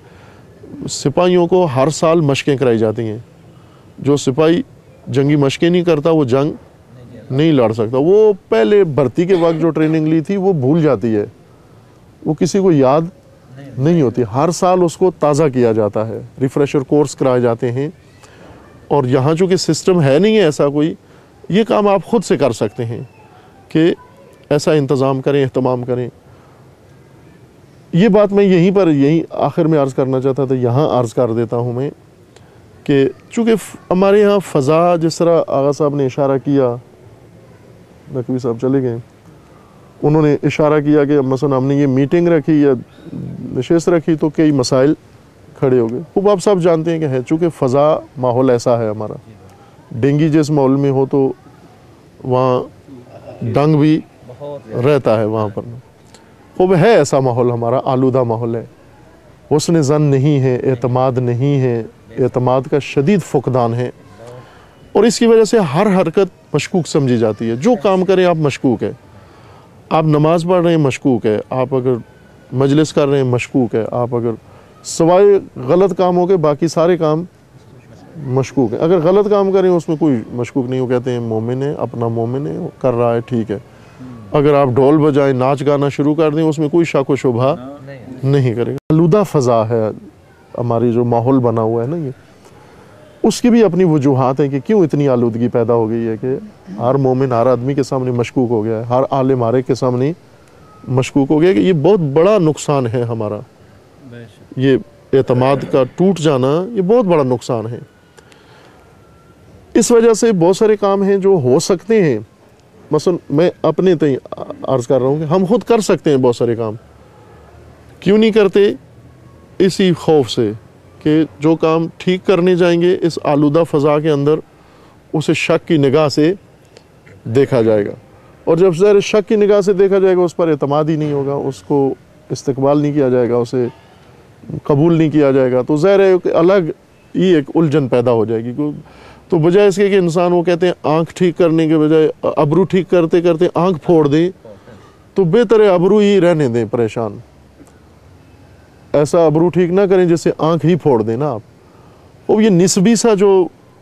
سپاہیوں کو ہر سال مشقیں کرائی جاتی ہیں. جو سپاہی جنگی مشقیں نہیں کرتا وہ جنگ نہیں لڑ سکتا. وہ پہلے بھرتی کے وقت جو ٹریننگ لی تھی وہ بھول جاتی ہے, وہ کسی کو یاد نہیں ہوتی. ہر سال اس کو تازہ کیا جاتا ہے, ریفریشر کورس کرائے جاتے ہیں. اور یہاں چونکہ سسٹم ہے نہیں ہے ایسا کوئی, یہ کام آپ خود سے کر سکتے ہیں کہ ایسا انتظام کریں, اہتمام کریں. یہ بات میں یہیں آخر میں عرض کرنا چاہتا تھا, یہاں عرض کر دیتا ہوں میں کہ چونکہ ہمارے یہاں فضا, جس طرح آغا صاحب نے اشارہ کیا, نقوی صاحب چلے گئے, انہوں نے اشارہ کیا کہ مثلا ہم نے یہ میٹنگ رکھی یا نشست رکھی تو کئی مسائل کھڑے ہو گئے. خوب آپ سب جانتے ہیں کہ ہے, چونکہ فضا ماحول ایسا ہے ہمارا, ڈینگی جس ماحول میں ہو تو وہاں ڈنگ بھی رہتا ہے وہاں پر. خوب ہے ایسا ماحول ہمارا, آلودہ ماحول ہے, حسن ظن نہیں ہے, اعتماد نہیں ہے, اعتماد کا شدید فقدان ہے. اور اس کی وجہ سے ہر حرکت مشکوک سمجھی جاتی ہے. جو کام کریں آپ مشکوک ہے. آپ نماز پڑھ رہے ہیں مشکوک ہے, آپ اگر مجلس کر رہے ہیں مشکوک ہے, آپ اگر سوائے غلط کاموں کے باقی سارے کام مشکوک ہیں. اگر غلط کام کریں اس میں کوئی مشکوک نہیں, وہ کہتے ہیں مومن ہے, اپنا مومن ہے, کر رہا ہے, ٹھیک ہے. اگر آپ ڈھول بجائیں, ناچ گانا شروع کر دیں, اس میں کوئی شک و شبہ نہیں کرے گا. آلودہ فضا ہے ہماری, جو ماحول بنا ہوا ہے نا, یہ اس کی بھی اپنی وجوہات ہیں کہ کیوں اتنی آلودگی پیدا ہو گئی ہے کہ ہر مومن, ہر آدمی کے سامنے مشکوک ہو گیا ہے, ہر عالم ہارے کے سامنے مشکوک ہو گیا کہ یہ بہت بڑا نقصان ہے ہمارا. یہ اعتماد کا ٹوٹ جانا یہ بہت بڑا نقصان ہے. اس وجہ سے بہت سارے کام ہیں جو ہو سکتے ہیں. مثلا میں اپنے تئیں عرض کر رہا ہوں کہ ہم خود کر سکتے ہیں بہت سارے کام. کیوں نہیں کرتے؟ اسی خوف سے کہ جو کام ٹھیک کرنے جائیں گے اس آلودہ فضا کے اندر اسے شک کی نگاہ سے دیکھا جائے گا, اور جب ظاہر شک کی نگاہ سے دیکھا جائے گا اس پر اعتماد ہی نہیں ہوگا, اس کو استقبال نہیں کیا جائے گا, اسے قبول نہیں کیا جائے گا, تو ظاہر ہے کہ الگ ہی ایک الجھن پیدا ہو جائے گی. تو بجائے اس کے کہ انسان, وہ کہتے ہیں آنکھ ٹھیک کرنے کے بجائے ابرو ٹھیک کرتے کرتے آنکھ پھوڑ دیں, تو بہتر ہے ابرو ہی رہنے دیں پریشان. ایسا ابرو ٹھیک نہ کریں جس سے آنکھ ہی پھوڑ دیں نا آپ. اور یہ نسبی سا جو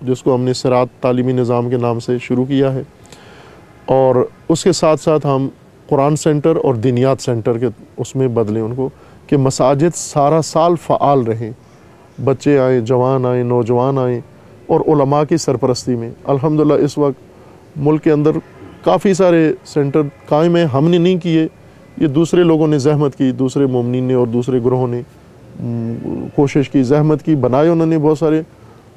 جس کو ہم نے صراط تعلیمی نظام کے نام سے شروع کیا ہے، اور اس کے ساتھ ساتھ ہم قرآن سینٹر اور دینیات سینٹر کے اس میں بدلیں ان کو، کہ مساجد سارا سال فعال رہیں، بچے آئیں، جوان آئیں، نوجوان آئیں، اور علماء کی سرپرستی میں۔ الحمدللہ اس وقت ملک کے اندر کافی سارے سینٹر قائم ہیں، ہم نے نہیں کیے، یہ دوسرے لوگوں نے زحمت کی، دوسرے مومنین نے اور دوسرے گروہوں نے کوشش کی، زحمت کی، بنائے انہوں نے بہت سارے،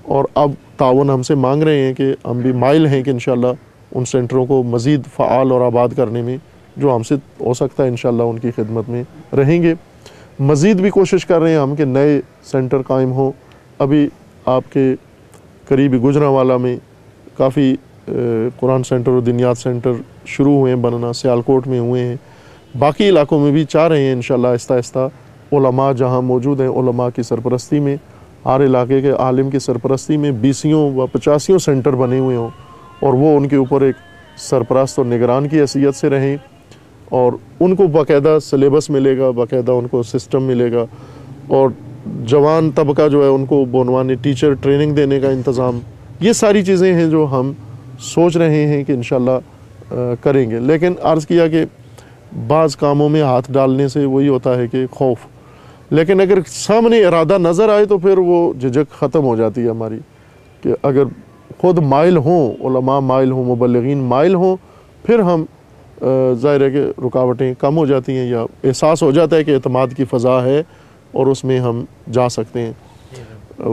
اور اب تعاون ہم سے مانگ رہے ہیں کہ ہم بھی مائل ہیں کہ انشاءاللہ ان سینٹروں کو مزید فعال اور آباد کرنے میں جو ہم سے ہو سکتا ہے انشاءاللہ ان کی خدمت میں رہیں گے۔ مزید بھی کوشش کر رہے ہیں ہم کہ نئے سینٹر قائم ہوں۔ ابھی آپ کے قریبی گجرانوالہ میں کافی قرآن سینٹر اور دینیات سینٹر شروع ہوئے ہیں بننا، سیالکوٹ میں ہوئے ہیں، باقی علاقوں میں بھی چاہ رہے ہیں انشاءاللہ آہستہ آہستہ علماء جہاں موجود ہیں، علماء کی سرپرستی میں، ہر علاقے کے عالم کی سرپرستی میں 20 و 85 سینٹر بنے ہوئے ہوں، اور وہ ان کے اوپر ایک سرپرست اور نگران کی حیثیت سے رہیں، اور ان کو باقاعدہ سلیبس ملے گا، باقاعدہ ان کو سسٹم ملے گا، اور جوان طبقہ جو ہے ان کو بعنوان ٹیچر ٹریننگ دینے کا انتظام۔ یہ ساری چیزیں ہیں جو ہم سوچ رہے ہیں کہ انشاءاللہ کریں گے۔ لیکن عرض کیا کہ بعض کاموں میں ہاتھ ڈالنے سے وہی ہوتا ہے کہ خوف، لیکن اگر سامنے ارادہ نظر آئے تو پھر وہ جھجک ختم ہو جاتی ہے ہماری، کہ اگر خود مائل ہوں، علماء مائل ہوں، مبلغین مائل ہوں، پھر ہم ظاہر ہے کہ رکاوٹیں کم ہو جاتی ہیں، یا احساس ہو جاتا ہے کہ اعتماد کی فضا ہے اور اس میں ہم جا سکتے ہیں۔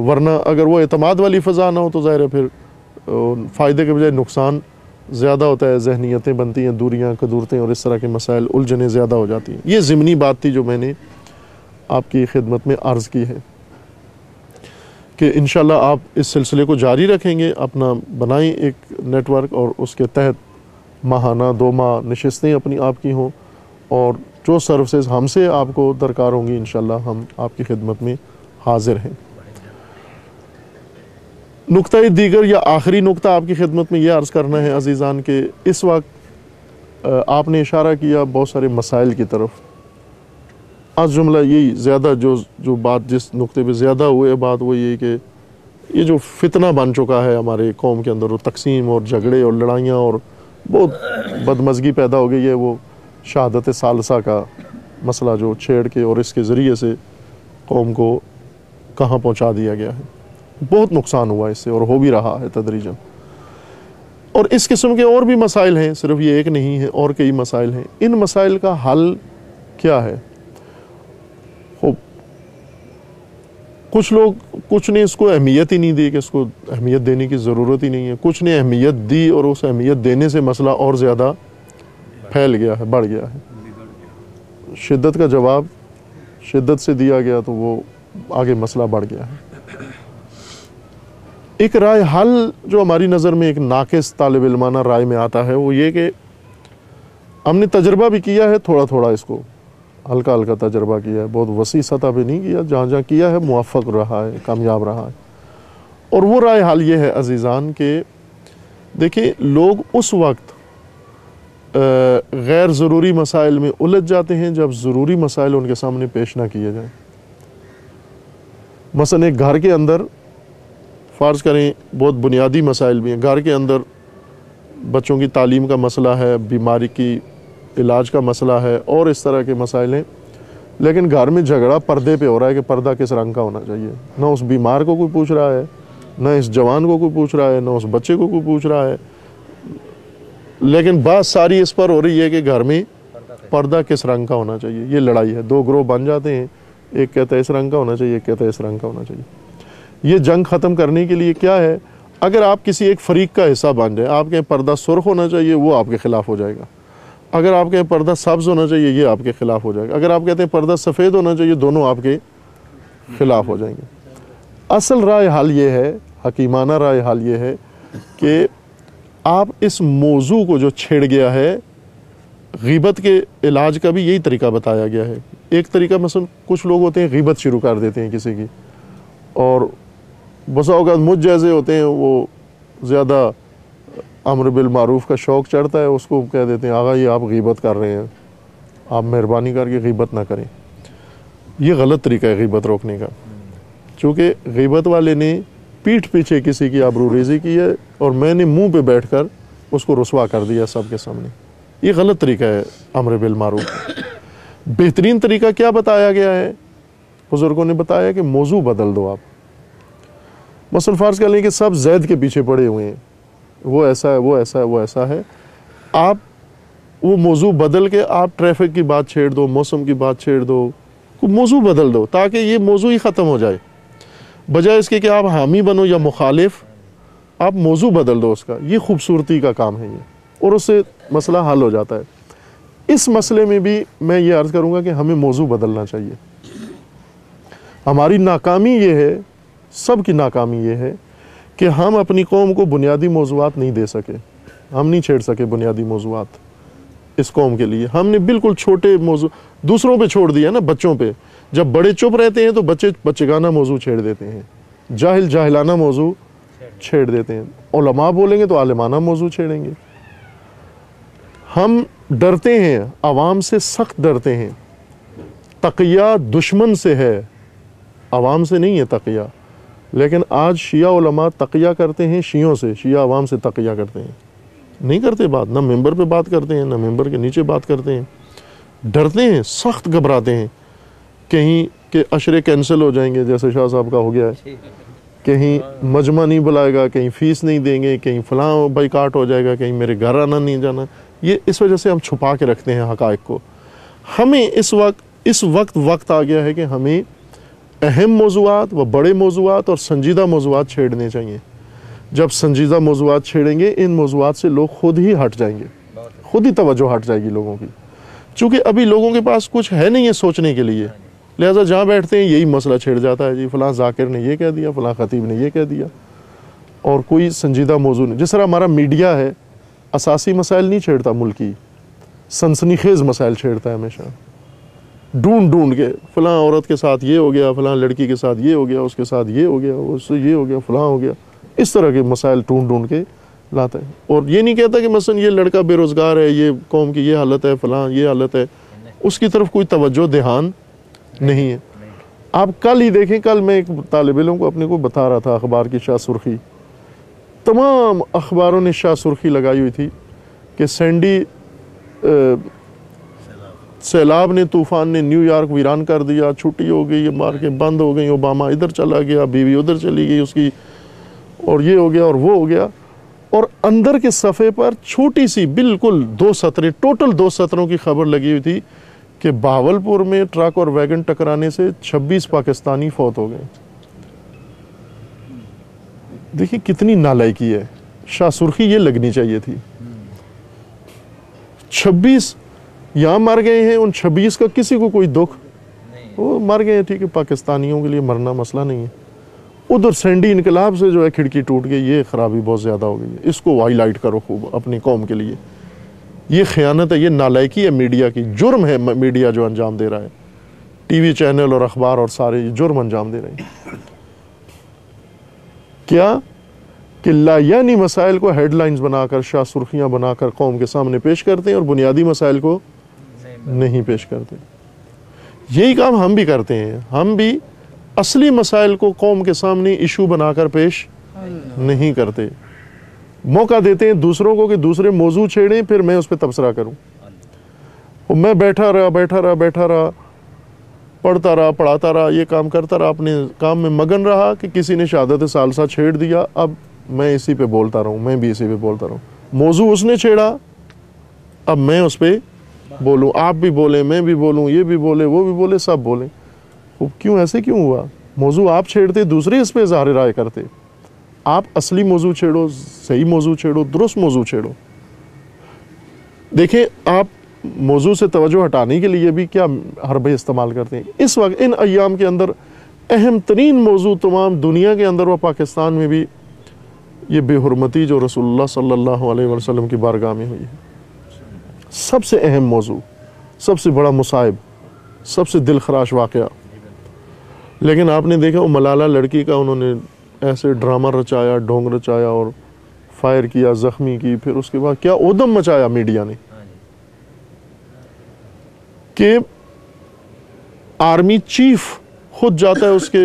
ورنہ اگر وہ اعتماد والی فضا نہ ہو تو ظاہر ہے پھر فائدے کے بجائے نقصان زیادہ ہوتا ہے، ذہنیتیں بنتی ہیں، دوریاں، کدورتیں اور اس طرح کے مسائل، الجھنیں زیادہ ہو جاتی ہیں۔ یہ ضمنی بات تھی جو میں نے آپ کی خدمت میں عرض کی ہے کہ انشاءاللہ آپ اس سلسلے کو جاری رکھیں گے، اپنا بنائیں ایک نیٹ ورک، اور اس کے تحت ماہانہ 2 ماہ نشستیں اپنی آپ کی ہوں، اور جو سروسز ہم سے آپ کو درکار ہوں گی انشاءاللہ ہم آپ کی خدمت میں حاضر ہیں۔ نقطہ دیگر یا آخری نقطہ آپ کی خدمت میں یہ عرض کرنا ہے عزیزان کہ اس وقت آپ نے اشارہ کیا بہت سارے مسائل کی طرف، آج جملہ یہی زیادہ جو بات جس نقطے پہ زیادہ ہوئے بات وہ یہ کہ یہ جو فتنہ بن چکا ہے ہمارے قوم کے اندر، وہ تقسیم اور جھگڑے اور لڑائیاں اور بہت بدمزگی پیدا ہو گئی ہے، وہ شہادت ثالثہ کا مسئلہ جو چھیڑ کے اور اس کے ذریعے سے قوم کو کہاں پہنچا دیا گیا ہے، بہت نقصان ہوا اس سے اور ہو بھی رہا ہے تدریجاً۔ اور اس قسم کے اور بھی مسائل ہیں، صرف یہ ایک نہیں ہے، اور کئی مسائل ہیں۔ ان مسائل کا حل کیا ہے؟ کچھ لوگ کچھ نے اس کو اہمیت ہی نہیں دی کہ اس کو اہمیت دینے کی ضرورت ہی نہیں ہے، کچھ نے اہمیت دی اور اس اہمیت دینے سے مسئلہ اور زیادہ پھیل گیا ہے، بڑھ گیا ہے۔ شدت کا جواب شدت سے دیا گیا تو وہ آگے مسئلہ بڑھ گیا ہے۔ ایک رائے حل جو ہماری نظر میں ایک ناقص طالب علمانہ رائے میں آتا ہے وہ یہ کہ ہم نے تجربہ بھی کیا ہے، تھوڑا تھوڑا اس کو ہلکا ہلکا تجربہ کیا ہے، بہت وسیع سطح پہ نہیں کیا، جہاں جہاں کیا ہے موفق رہا ہے، کامیاب رہا ہے۔ اور وہ رائے حل یہ ہے عزیزان کہ دیکھیں لوگ اس وقت غیر ضروری مسائل میں الجھ جاتے ہیں جب ضروری مسائل ان کے سامنے پیش نہ کیے جائیں۔ مثلا ایک گھر کے اندر فرض کریں بہت بنیادی مسائل بھی ہیں، گھر کے اندر بچوں کی تعلیم کا مسئلہ ہے، بیماری کی علاج کا مسئلہ ہے اور اس طرح کے مسائل ہیں، لیکن گھر میں جھگڑا پردے پہ ہو رہا ہے کہ پردہ کس رنگ کا ہونا چاہیے، نہ اس بیمار کو کوئی پوچھ رہا ہے، نہ اس جوان کو کوئی پوچھ رہا ہے، نہ اس بچے کو کوئی پوچھ رہا ہے، لیکن بات ساری اس پر ہو رہی ہے کہ گھر میں پردہ کس رنگ کا ہونا چاہیے۔ یہ لڑائی ہے، 2 گروہ بن جاتے ہیں، ایک کہتا ہے اس رنگ کا ہونا چاہیے، ایک کہتا ہے اس رنگ کا ہونا چاہیے۔ یہ جنگ ختم کرنے کے لیے کیا ہے، اگر آپ کسی ایک فریق کا حصہ بن جائیں، آپ کہیں پردہ سرخ ہونا چاہیے، وہ آپ کے خلاف ہو جائے گا، اگر آپ کہیں پردہ سبز ہونا چاہیے یہ آپ کے خلاف ہو جائے گا، اگر آپ کہتے ہیں پردہ سفید ہونا چاہیے دونوں آپ کے خلاف ہو جائیں گے۔ اصل رائے حل یہ ہے، حکیمانہ رائے حل یہ ہے کہ آپ اس موضوع کو جو چھیڑ گیا ہے، غیبت کے علاج کا بھی یہی طریقہ بتایا گیا ہے۔ ایک طریقہ مثلا کچھ لوگ ہوتے ہیں غیبت شروع کر دیتے ہیں کسی کی، اور بسا اوقات مجھ جیسے ہوتے ہیں وہ زیادہ امر بالمعروف کا شوق چڑھتا ہے، اس کو کہہ دیتے ہیں آغا یہ آپ غیبت کر رہے ہیں، آپ مہربانی کر کے غیبت نہ کریں۔ یہ غلط طریقہ ہے غیبت روکنے کا، چونکہ غیبت والے نے پیٹھ پیچھے کسی کی آبروریزی کی ہے اور میں نے منہ پہ بیٹھ کر اس کو رسوا کر دیا سب کے سامنے. یہ غلط طریقہ ہے امر بالمعروف. بہترین طریقہ کیا بتایا گیا ہے؟ بزرگوں نے بتایا کہ موضوع بدل دو. آپ مثلا فرض کر لیں کہ سب زید کے پیچھے پڑے ہوئے ہیں, وہ ایسا ہے, وہ ایسا ہے, وہ ایسا ہے. آپ وہ موضوع بدل کے آپ ٹریفک کی بات چھیڑ دو, موسم کی بات چھیڑ دو, موضوع بدل دو تاکہ یہ موضوع ہی ختم ہو جائے. بجائے اس کے کہ آپ حامی بنو یا مخالف, آپ موضوع بدل دو اس کا. یہ خوبصورتی کا کام ہے یہ, اور اس سے مسئلہ حل ہو جاتا ہے. اس مسئلے میں بھی میں یہ عرض کروں گا کہ ہمیں موضوع بدلنا چاہیے. ہماری ناکامی یہ ہے, سب کی ناکامی یہ ہے کہ ہم اپنی قوم کو بنیادی موضوعات نہیں دے سکے. ہم نہیں چھیڑ سکے بنیادی موضوعات اس قوم کے لیے. ہم نے بالکل چھوٹے موضوع دوسروں پہ چھوڑ دیا نا, بچوں پہ. جب بڑے چپ رہتے ہیں تو بچے بچگانہ موضوع چھیڑ دیتے ہیں, جاہلانہ موضوع چھیڑ دیتے ہیں. علماء بولیں گے تو عالمانہ موضوع چھیڑیں گے. ہم ڈرتے ہیں, عوام سے سخت ڈرتے ہیں. تقیہ دشمن سے ہے, عوام سے نہیں ہے تقیہ. لیکن آج شیعہ علماء تقیہ کرتے ہیں شیعوں سے, شیعہ عوام سے تقیہ کرتے ہیں. نہیں کرتے بات, نہ ممبر پہ بات کرتے ہیں, نہ ممبر کے نیچے بات کرتے ہیں. ڈرتے ہیں, سخت گھبراتے ہیں کہیں کہ عشرے کینسل ہو جائیں گے, جیسے شاہ صاحب کا ہو گیا ہے. کہیں مجمع نہیں بلائے گا, کہیں فیس نہیں دیں گے, کہیں فلاں بائیکاٹ ہو جائے گا, کہیں میرے گھر آنا نہیں جانا. یہ اس وجہ سے ہم چھپا کے رکھتے ہیں حقائق کو. ہمیں اس وقت آ گیا ہے کہ ہمیں اہم موضوعات و بڑے موضوعات اور سنجیدہ موضوعات چھیڑنے چاہیے. جب سنجیدہ موضوعات چھیڑیں گے, ان موضوعات سے لوگ خود ہی ہٹ جائیں گے, خود ہی توجہ ہٹ جائے گی لوگوں کی. چونکہ ابھی لوگوں کے پاس کچھ ہے نہیں ہے سوچنے کے لیے, لہٰذا جہاں بیٹھتے ہیں یہی مسئلہ چھیڑ جاتا ہے. جی فلاں ذاکر نے یہ کہہ دیا, فلاں خطیب نے یہ کہہ دیا, اور کوئی سنجیدہ موضوع نہیں. جس طرح ہمارا میڈیا ہے اساسی مسائل نہیں چھیڑتا, ملکی سنسنی خیز مسائل چھیڑتا ہے ہمیشہ, ڈھونڈ کے فلاں عورت کے ساتھ یہ ہو گیا, فلاں لڑکی کے ساتھ یہ ہو گیا, اس کے ساتھ یہ ہو گیا, اس سے یہ ہو گیا, فلاں ہو گیا. اس طرح کے مسائل ڈھونڈ کے لاتا ہے. اور یہ نہیں کہتا کہ مثلا یہ لڑکا بے روزگار ہے, یہ قوم کی یہ حالت ہے, فلاں یہ حالت ہے. اس کی طرف کوئی توجہ دھیان نہیں ہے. آپ کل ہی دیکھیں, کل میں ایک طالب علم کو اپنے کو بتا رہا تھا اخبار کی شاہ سرخی. تمام اخباروں نے شاہ سرخی لگائی ہوئی تھی کہ سینڈی سیلاب نے, طوفان نے نیو یارک ویران کر دیا, چھٹی ہو گئی, مارکیں بند ہو گئیں, اوباما ادھر چلا گیا, بیوی ادھر چلی گئی اس کی, اور یہ ہو گیا اور وہ ہو گیا. اور اندر کے صفحے پر چھوٹی سی بالکل 2 سطریں, ٹوٹل 2 سطروں کی خبر لگی ہوئی تھی کہ بہاولپور میں ٹرک اور ویگن ٹکرانے سے 26 پاکستانی فوت ہو گئے. دیکھیں کتنی نالائکی ہے. شاہ سرخی یہ لگنی چاہیے تھی. 26 یہاں مر گئے ہیں, ان 26 کا کسی کو کوئی دکھ, وہ مر گئے ہیں, ٹھیک ہے, پاکستانیوں کے لیے مرنا مسئلہ نہیں ہے. ادھر سینڈی انقلاب سے جو ہے کھڑکی ٹوٹ گئی, یہ خرابی بہت زیادہ ہو گئی ہے. اس کو ہائی لائٹ کرو خوب اپنی قوم کے لیے. یہ خیانت ہے, یہ نالائکی ہے میڈیا کی, جرم ہے میڈیا جو انجام دے رہا ہے. ٹی وی چینل اور اخبار اور سارے یہ جرم انجام دے رہے ہیں. کیا کہ لا یعنی مسائل کو ہیڈ لائنز بنا کر, شاہ سرخیاں بنا کر قوم کے سامنے پیش کرتے ہیں, اور بنیادی مسائل کو نہیں پیش کرتے. یہی کام ہم بھی کرتے ہیں. ہم بھی اصلی مسائل کو قوم کے سامنے ایشو بنا کر پیش نہیں کرتے. موقع دیتے ہیں دوسروں کو کہ دوسرے موضوع چھیڑیں, پھر میں اس پہ تبصرہ کروں. اور میں بیٹھا رہا, پڑھتا رہا, پڑھاتا رہا, یہ کام کرتا رہا, اپنے کام میں مگن رہا کہ کسی نے شہادت ثالثہ چھیڑ دیا, اب میں اسی پہ بولتا رہوں, میں بھی اسی پہ بولتا رہوں. موضوع اس نے چھیڑا, اب میں اس پہ بولوں, آپ بھی بولیں, میں بھی بولوں, یہ بھی بولے, وہ بھی بولے, سب بولیں. کیوں ایسے کیوں ہوا؟ موضوع آپ چھیڑتے, دوسرے اس پہ اظہار رائے کرتے. آپ اصلی موضوع چھیڑو, صحیح موضوع چھیڑو, درست موضوع چھیڑو. دیکھیں آپ موضوع سے توجہ ہٹانے کے لیے بھی کیا حربے استعمال کرتے ہیں. اس وقت ان ایام کے اندر اہم ترین موضوع تمام دنیا کے اندر و پاکستان میں بھی یہ بے حرمتی جو رسول اللہ صلی اللہ علیہ وسلم کی بارگاہ میں ہوئی ہے. سب سے اہم موضوع, سب سے بڑا مصائب, سب سے دل خراش واقعہ. لیکن آپ نے دیکھا وہ ملالہ لڑکی کا انہوں نے ایسے ڈرامہ رچایا, ڈھونگ رچایا اور فائر کیا, زخمی کی, پھر اس کے بعد کیا اودم مچایا میڈیا نے کہ آرمی چیف خود جاتا ہے اس کے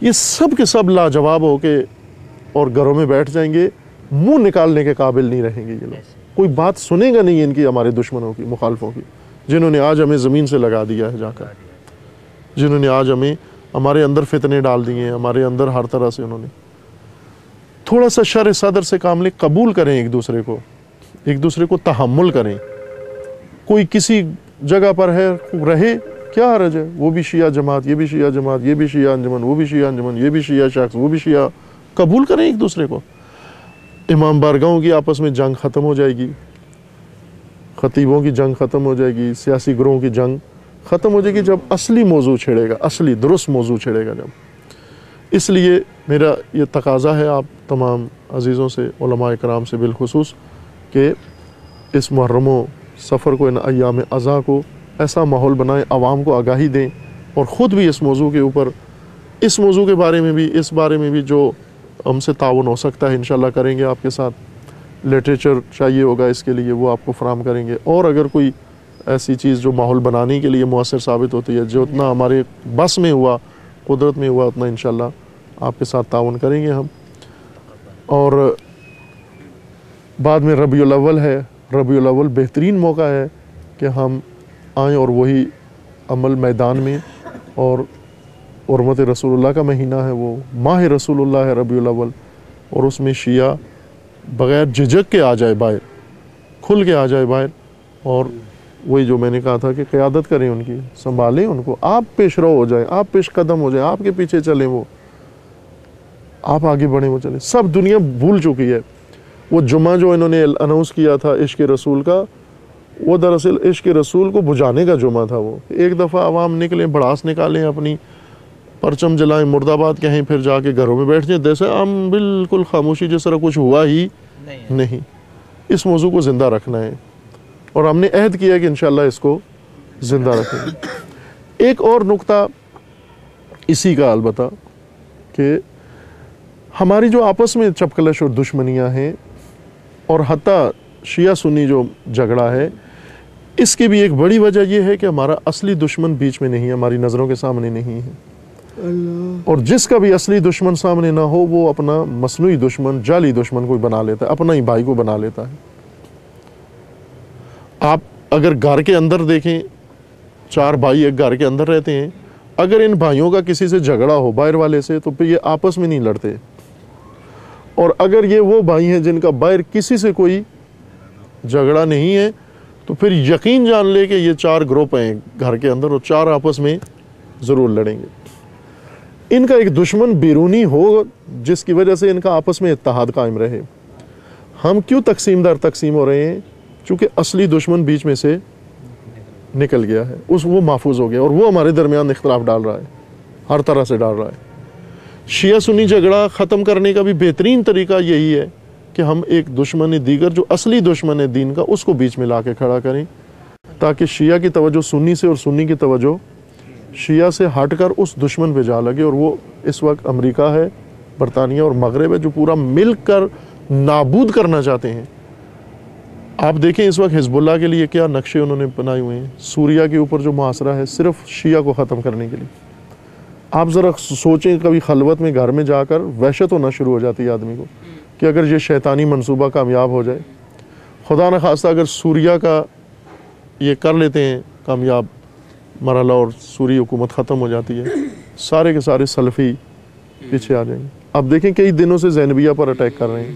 یہ سب کے سب لاجواب ہو کے اور گھروں میں بیٹھ جائیں گے، منہ نکالنے کے قابل نہیں رہیں گے یہ لوگ، کوئی بات سنے گا نہیں ان کی، ہمارے دشمنوں کی، مخالفوں کی، جنہوں نے آج ہمیں زمین سے لگا دیا ہے جا کر، جنہوں نے آج ہمارے اندر فتنے ڈال دیے ہیں، ہمارے اندر ہر طرح سے انہوں نے۔ تھوڑا سا شرح صدر سے کام لیں، قبول کریں ایک دوسرے کو تحمل کریں۔ کوئی کسی جگہ پر ہے رہے، کیا حرج ہے؟ وہ بھی شیعہ جماعت، یہ بھی شیعہ جماعت، یہ بھی شیعہ انجمن، وہ بھی شیعہ انجمن، یہ بھی شیعہ شخص، وہ بھی شیعہ، قبول کریں ایک دوسرے کو۔ امام بارگاہوں کی آپس میں جنگ ختم ہو جائے گی، خطیبوں کی جنگ ختم ہو جائے گی، سیاسی گروہوں کی جنگ ختم ہو جائے گی جب اصلی موضوع چھڑے گا، اصلی درست موضوع چھڑے گا جب۔ اس لیے میرا یہ تقاضا ہے آپ تمام عزیزوں سے، علماء کرام سے بالخصوص، کہ اس محرم و سفر کو، ان ایام عزا کو ایسا ماحول بنائیں، عوام کو آگاہی دیں، اور خود بھی اس موضوع کے اوپر، اس موضوع کے بارے میں بھی، اس بارے میں بھی جو ہم سے تعاون ہو سکتا ہے انشاءاللہ کریں گے آپ کے ساتھ۔ لٹریچر چاہیے ہوگا اس کے لیے، وہ آپ کو فراہم کریں گے، اور اگر کوئی ایسی چیز جو ماحول بنانے کے لیے مؤثر ثابت ہوتی ہے، جو اتنا ہمارے بس میں ہوا، قدرت میں ہوا، اتنا انشاءاللہ آپ کے ساتھ تعاون کریں گے ہم۔ اور بعد میں ربیع الاول ہے، ربیع الاول بہترین موقع ہے کہ ہم آئیں اور وہی عمل میدان میں، اور حرمت رسول اللہ کا مہینہ ہے، وہ ماہ رسول اللہ ہے ربیع الاول، اور اس میں شیعہ بغیر جھجک کے آ جائے باہر، کھل کے آ جائے باہر، اور وہی جو میں نے کہا تھا کہ قیادت کریں ان کی، سنبھالیں ان کو، آپ پیش رو ہو جائیں، آپ پیش قدم ہو جائیں، آپ کے پیچھے چلیں، وہ آپ آگے بڑھیں، وہ چلیں۔ سب دنیا بھول چکی ہے وہ جمعہ جو انہوں نے اناؤنس کیا تھا عشق رسول کا، وہ دراصل عشق رسول کو بجھانے کا جمعہ تھا۔ وہ ایک دفعہ عوام نکلیں، بڑاس نکالیں، اپنی پرچم جلائیں، مرد آباد کہیں، پھر جا کے گھروں میں بیٹھ جائیں، جیسے ہم بالکل خاموشی جس طرح کچھ ہوا ہی نہیں۔ اس موضوع کو زندہ رکھنا ہے، اور ہم نے عہد کیا کہ انشاءاللہ اس کو زندہ رکھیں گے۔ ایک اور نقطہ اسی کا البتہ، کہ ہماری جو آپس میں چپکلش اور دشمنیاں ہیں، اور حتیٰ شیعہ سنی جو جھگڑا ہے، اس کی بھی ایک بڑی وجہ یہ ہے کہ ہمارا اصلی دشمن بیچ میں نہیں ہے، ہماری نظروں کے سامنے نہیں ہے۔ اور جس کا بھی اصلی دشمن سامنے نہ ہو، وہ اپنا مصنوعی دشمن، جعلی دشمن کوئی بنا لیتا ہے، اپنا ہی بھائی کو بنا لیتا ہے۔ آپ اگر گھر کے اندر دیکھیں، 4 بھائی ایک گھر کے اندر رہتے ہیں، اگر ان بھائیوں کا کسی سے جھگڑا ہو باہر والے سے، تو پھر یہ آپس میں نہیں لڑتے، اور اگر یہ وہ بھائی ہیں جن کا باہر کسی سے کوئی جھگڑا نہیں ہے، تو پھر یقین جان لے کہ یہ 4 گروپ ہیں گھر کے اندر، اور 4 آپس میں ضرور لڑیں گے۔ ان کا ایک دشمن بیرونی ہو جس کی وجہ سے ان کا آپس میں اتحاد قائم رہے۔ ہم کیوں تقسیم در تقسیم ہو رہے ہیں؟ چونکہ اصلی دشمن بیچ میں سے نکل گیا ہے، وہ محفوظ ہو گیا، اور وہ ہمارے درمیان اختلاف ڈال رہا ہے، ہر طرح سے ڈال رہا ہے۔ شیعہ سنی جھگڑا ختم کرنے کا بھی بہترین طریقہ یہی ہے کہ ہم ایک دشمن دیگر جو اصلی دشمن ہے دین کا، اس کو بیچ میں لا کے کھڑا کریں، تاکہ شیعہ کی توجہ سنی سے اور سنی کی توجہ شیعہ سے ہٹ کر اس دشمن پہ جا لگے۔ اور وہ اس وقت امریکہ ہے، برطانیہ اور مغرب ہے، جو پورا مل کر نابود کرنا چاہتے ہیں۔ آپ دیکھیں اس وقت حزب اللہ کے لیے کیا نقشے انہوں نے بنائے ہوئے ہیں، سوریہ کے اوپر جو محاصرہ ہے صرف شیعہ کو ختم کرنے کے لیے۔ آپ ذرا سوچیں، کبھی خلوت میں گھر میں جا کر وحشت ہونا شروع ہو جاتی ہے آدمی کو، کہ اگر یہ شیطانی منصوبہ کامیاب ہو جائے، خدا نخواستہ اگر سوریہ کا یہ کر لیتے ہیں کامیاب مرحلہ اور سوری حکومت ختم ہو جاتی ہے، سارے کے سارے سلفی پیچھے آ جائیں گے۔ اب دیکھیں کئی دنوں سے زینبیہ پر اٹیک کر رہے ہیں،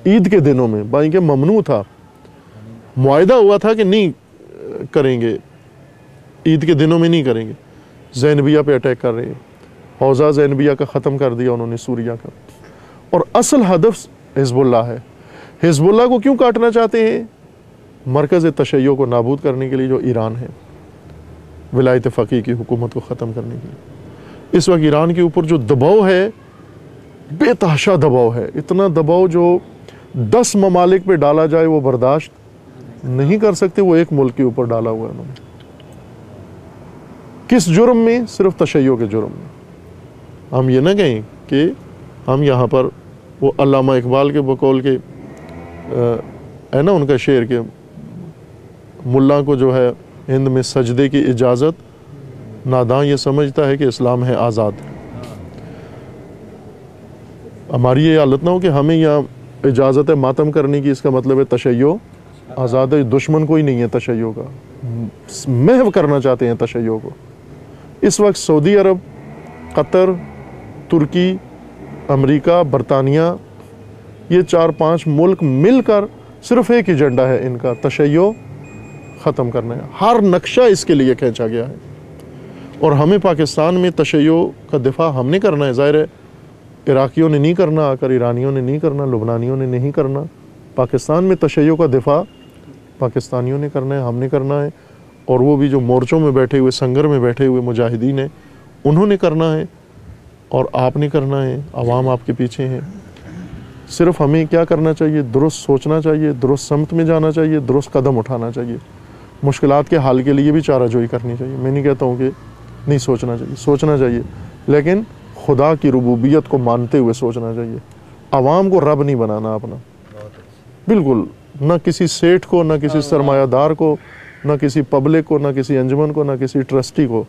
عید کے دنوں میں، بھائی کہ ممنوع تھا، معاہدہ ہوا تھا کہ نہیں کریں گے، عید کے دنوں میں نہیں کریں گے، زینبیہ پہ اٹیک کر رہے ہیں، حوزہ زینبیہ کا ختم کر دیا انہوں نے، سوریہ کا۔ اور اصل ہدف حزب اللہ ہے۔ حزب اللہ کو کیوں کاٹنا چاہتے ہیں؟ مرکز تشیع کو نابود کرنے کے لیے، جو ایران ہے، ولایت فقیہ کی حکومت کو ختم کرنے کے لیے۔ اس وقت ایران کے اوپر جو دباؤ ہے، بے تحاشا دباؤ ہے، اتنا دباؤ جو 10 ممالک پہ ڈالا جائے وہ برداشت نہیں کر سکتے، وہ ایک ملک کے اوپر ڈالا ہوا ہے انہوں نے۔ کس جرم میں؟ صرف تشیع کے جرم میں۔ ہم یہ نہ کہیں کہ ہم یہاں پر، وہ علامہ اقبال کے بقول کے ہے نا ان کا شعر، کہ ملا کو جو ہے ہند میں سجدے کی اجازت، ناداں یہ سمجھتا ہے کہ اسلام ہے آزاد۔ ہماری یہ حالت نہ ہو کہ ہمیں یہاں اجازت ہے ماتم کرنے کی، اس کا مطلب ہے تشیع آزاد ہے، دشمن کوئی نہیں ہے تشیع کا، محو کرنا چاہتے ہیں تشیع کو۔ اس وقت سعودی عرب، قطر، ترکی، امریکہ، برطانیہ، یہ 4-5 ملک مل کر صرف ایک ایجنڈا ہے ان کا، تشیع ختم کرنا ہے۔ ہر نقشہ اس کے لیے کھینچا گیا ہے، اور ہمیں پاکستان میں تشیع کا دفاع ہم نے کرنا ہے۔ ظاہر ہے عراقیوں نے نہیں کرنا، آ کر ایرانیوں نے نہیں کرنا، لبنانیوں نے نہیں کرنا۔ پاکستان میں تشیع کا دفاع پاکستانیوں نے کرنا ہے، ہم نے کرنا ہے، اور وہ بھی جو مورچوں میں بیٹھے ہوئے، سنگر میں بیٹھے ہوئے مجاہدین ہیں، انہوں نے کرنا ہے، اور آپ نے کرنا ہے، عوام آپ کے پیچھے ہیں۔ صرف ہمیں کیا کرنا چاہیے؟ درست سوچنا چاہیے، درست سمت میں جانا چاہیے، درست قدم اٹھانا چاہیے۔ مشکلات کے حل کے لیے بھی چارہ جوئی کرنی چاہیے۔ میں نہیں کہتا ہوں کہ نہیں سوچنا چاہیے، سوچنا چاہیے، لیکن خدا کی ربوبیت کو مانتے ہوئے سوچنا چاہیے۔ عوام کو رب نہیں بنانا اپنا، بالکل، نہ کسی سیٹھ کو، نہ کسی سرمایہ دار کو، نہ کسی پبلک کو، نہ کسی انجمن کو، نہ کسی ٹرسٹی کو۔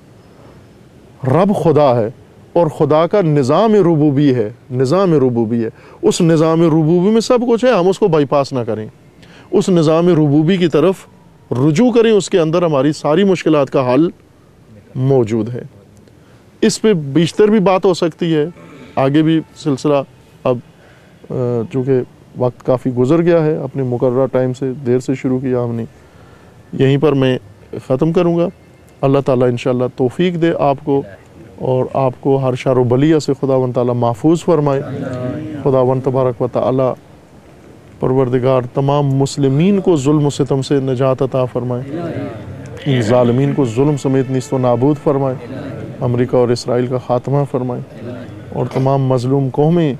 رب خدا ہے، اور خدا کا نظام ربوبی ہے، نظام ربوبی ہے۔ اس نظام ربوبی میں سب کچھ ہے، ہم اس کو بائی پاس نہ کریں، اس نظام ربوبی کی طرف رجوع کریں، اس کے اندر ہماری ساری مشکلات کا حل موجود ہے۔ اس پہ بیشتر بھی بات ہو سکتی ہے، آگے بھی سلسلہ، اب چونکہ وقت کافی گزر گیا ہے، اپنے مقررہ ٹائم سے دیر سے شروع کیا ہم نے، یہیں پر میں ختم کروں گا۔ اللہ تعالیٰ انشاءاللہ توفیق دے آپ کو، اور آپ کو ہر شر و بلیہ سے خداوند تعالیٰ محفوظ فرمائے۔ خداوند تبارک و تعالیٰ پروردگار تمام مسلمین کو ظلم و ستم سے نجات عطا فرمائے، ان ظالمین کو ظلم سمیت نیست و نابود فرمائے، امریکہ اور اسرائیل کا خاتمہ فرمائے، اور تمام مظلوم قومیں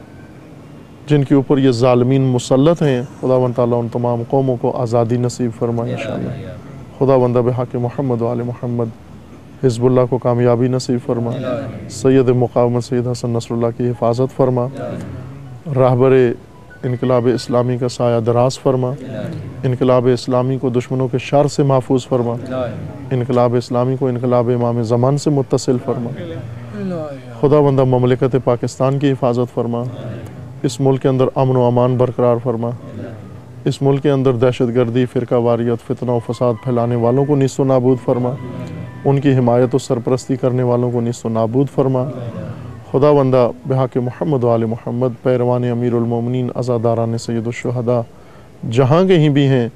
جن کے اوپر یہ ظالمین مسلط ہیں، خداوند تعالیٰ ان تمام قوموں کو آزادی نصیب فرمائے انشاءاللہ۔ خداوند بحق محمد و آل محمد حزب اللہ کو کامیابی نصیب فرما، سید مقاومت سید حسن نصر اللہ کی حفاظت فرما، راہبر انقلاب اسلامی کا سایہ دراز فرما، انقلاب اسلامی کو دشمنوں کے شر سے محفوظ فرما، انقلاب اسلامی کو انقلاب امام زمان سے متصل فرما۔ خداوند مملکت پاکستان کی حفاظت فرما، اس ملک کے اندر امن و امان برقرار فرما، اس ملک کے اندر دہشت گردی، فرقہ واریت، فتنہ و فساد پھیلانے والوں کو نیست و نابود فرما، ان کی حمایت و سرپرستی کرنے والوں کو نیست و نابود فرما۔ خداوندہ بحق محمد و آل محمد پیروان امیر المومنین، عزاداران سید الشہداء جہاں کہیں بھی ہیں،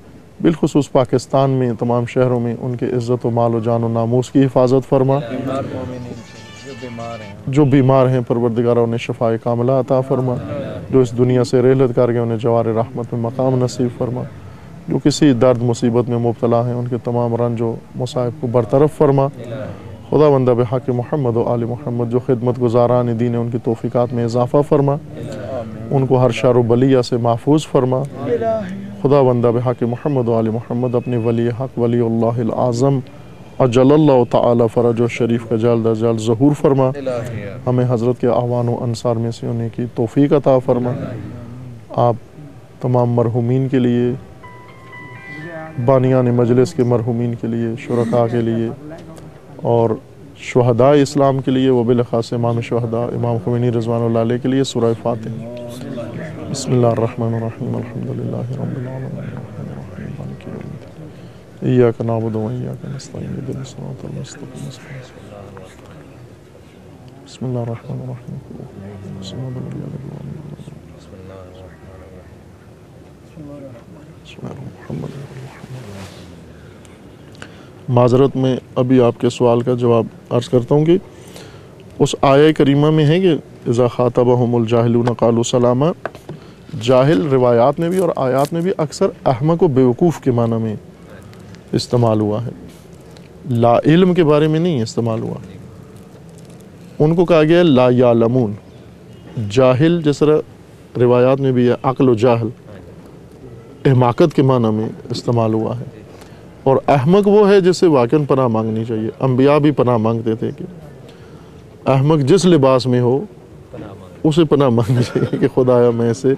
بالخصوص پاکستان میں تمام شہروں میں، ان کے عزت و مال و جان و ناموس کی حفاظت فرما۔ جو بیمار ہیں پروردگارہ انہیں شفاء کاملہ عطا فرما، جو اس دنیا سے رحلت کر گئے انہیں جوار رحمت میں مقام نصیب فرما، جو کسی درد مصیبت میں مبتلا ہیں ان کے تمام رنج و مصائب کو برطرف فرما۔ خداوندہ بحق محمد و آل محمد جو خدمت گزاران دین ہیں ان کی توفیقات میں اضافہ فرما، ان کو ہر شر و بلیہ سے محفوظ فرما۔ خداوندہ بحق محمد و آل محمد اپنے ولی حق ولی اللہ العظم اجل اللہ تعالی فرج و شریف کا جلد از جلد ظہور فرما، ہمیں حضرت کے اعوان و انصار میں سے ہونے کی توفیق عطا فرما۔ آپ تمام مرحومین کے لیے، بانیان مجلس کے مرحومین کے لیے، شرکاء کے لیے، اور شہداء اسلام کے لیے، وبالخاص امام شہداء امام خمینی رضوان اللہ علیہ کے لیے سورہ فاتحہ۔ بسم اللہ الرحمن الرحیم، الحمدللہ رب العالمین، ایاک نعبد و ایاک نستعین، اہدنا الصراط المستقیم۔ بسم اللہ الرحمن الرحیم، معذرت میں ابھی آپ کے سوال کا جواب عرض کرتا ہوں کہ اس آیہ کریمہ میں ہے کہ اذا خاطبہم الجاہلون قالوا سلاما، جاہل روایات میں بھی اور آیات میں بھی اکثر احمق و بیوقوف کے معنی میں استعمال ہوا ہے، لا علم کے بارے میں نہیں استعمال ہوا۔ ان کو کہا گیا ہے لا یعلمون، جاہل جس طرح روایات میں بھی ہے عقل و جاہل، احماقت کے معنی میں استعمال ہوا ہے، اور احمق وہ ہے جس سے واقعاً پناہ مانگنی چاہیے۔ انبیاء بھی پناہ مانگتے تھے کہ احمق جس لباس میں ہو اسے پناہ مانگنی چاہیے کہ خدایا میں اسے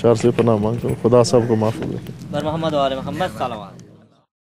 شر سے پناہ مانگتا ہوں۔ خدا سب کو معاف کرے۔ محمد و آل محمد صلوات۔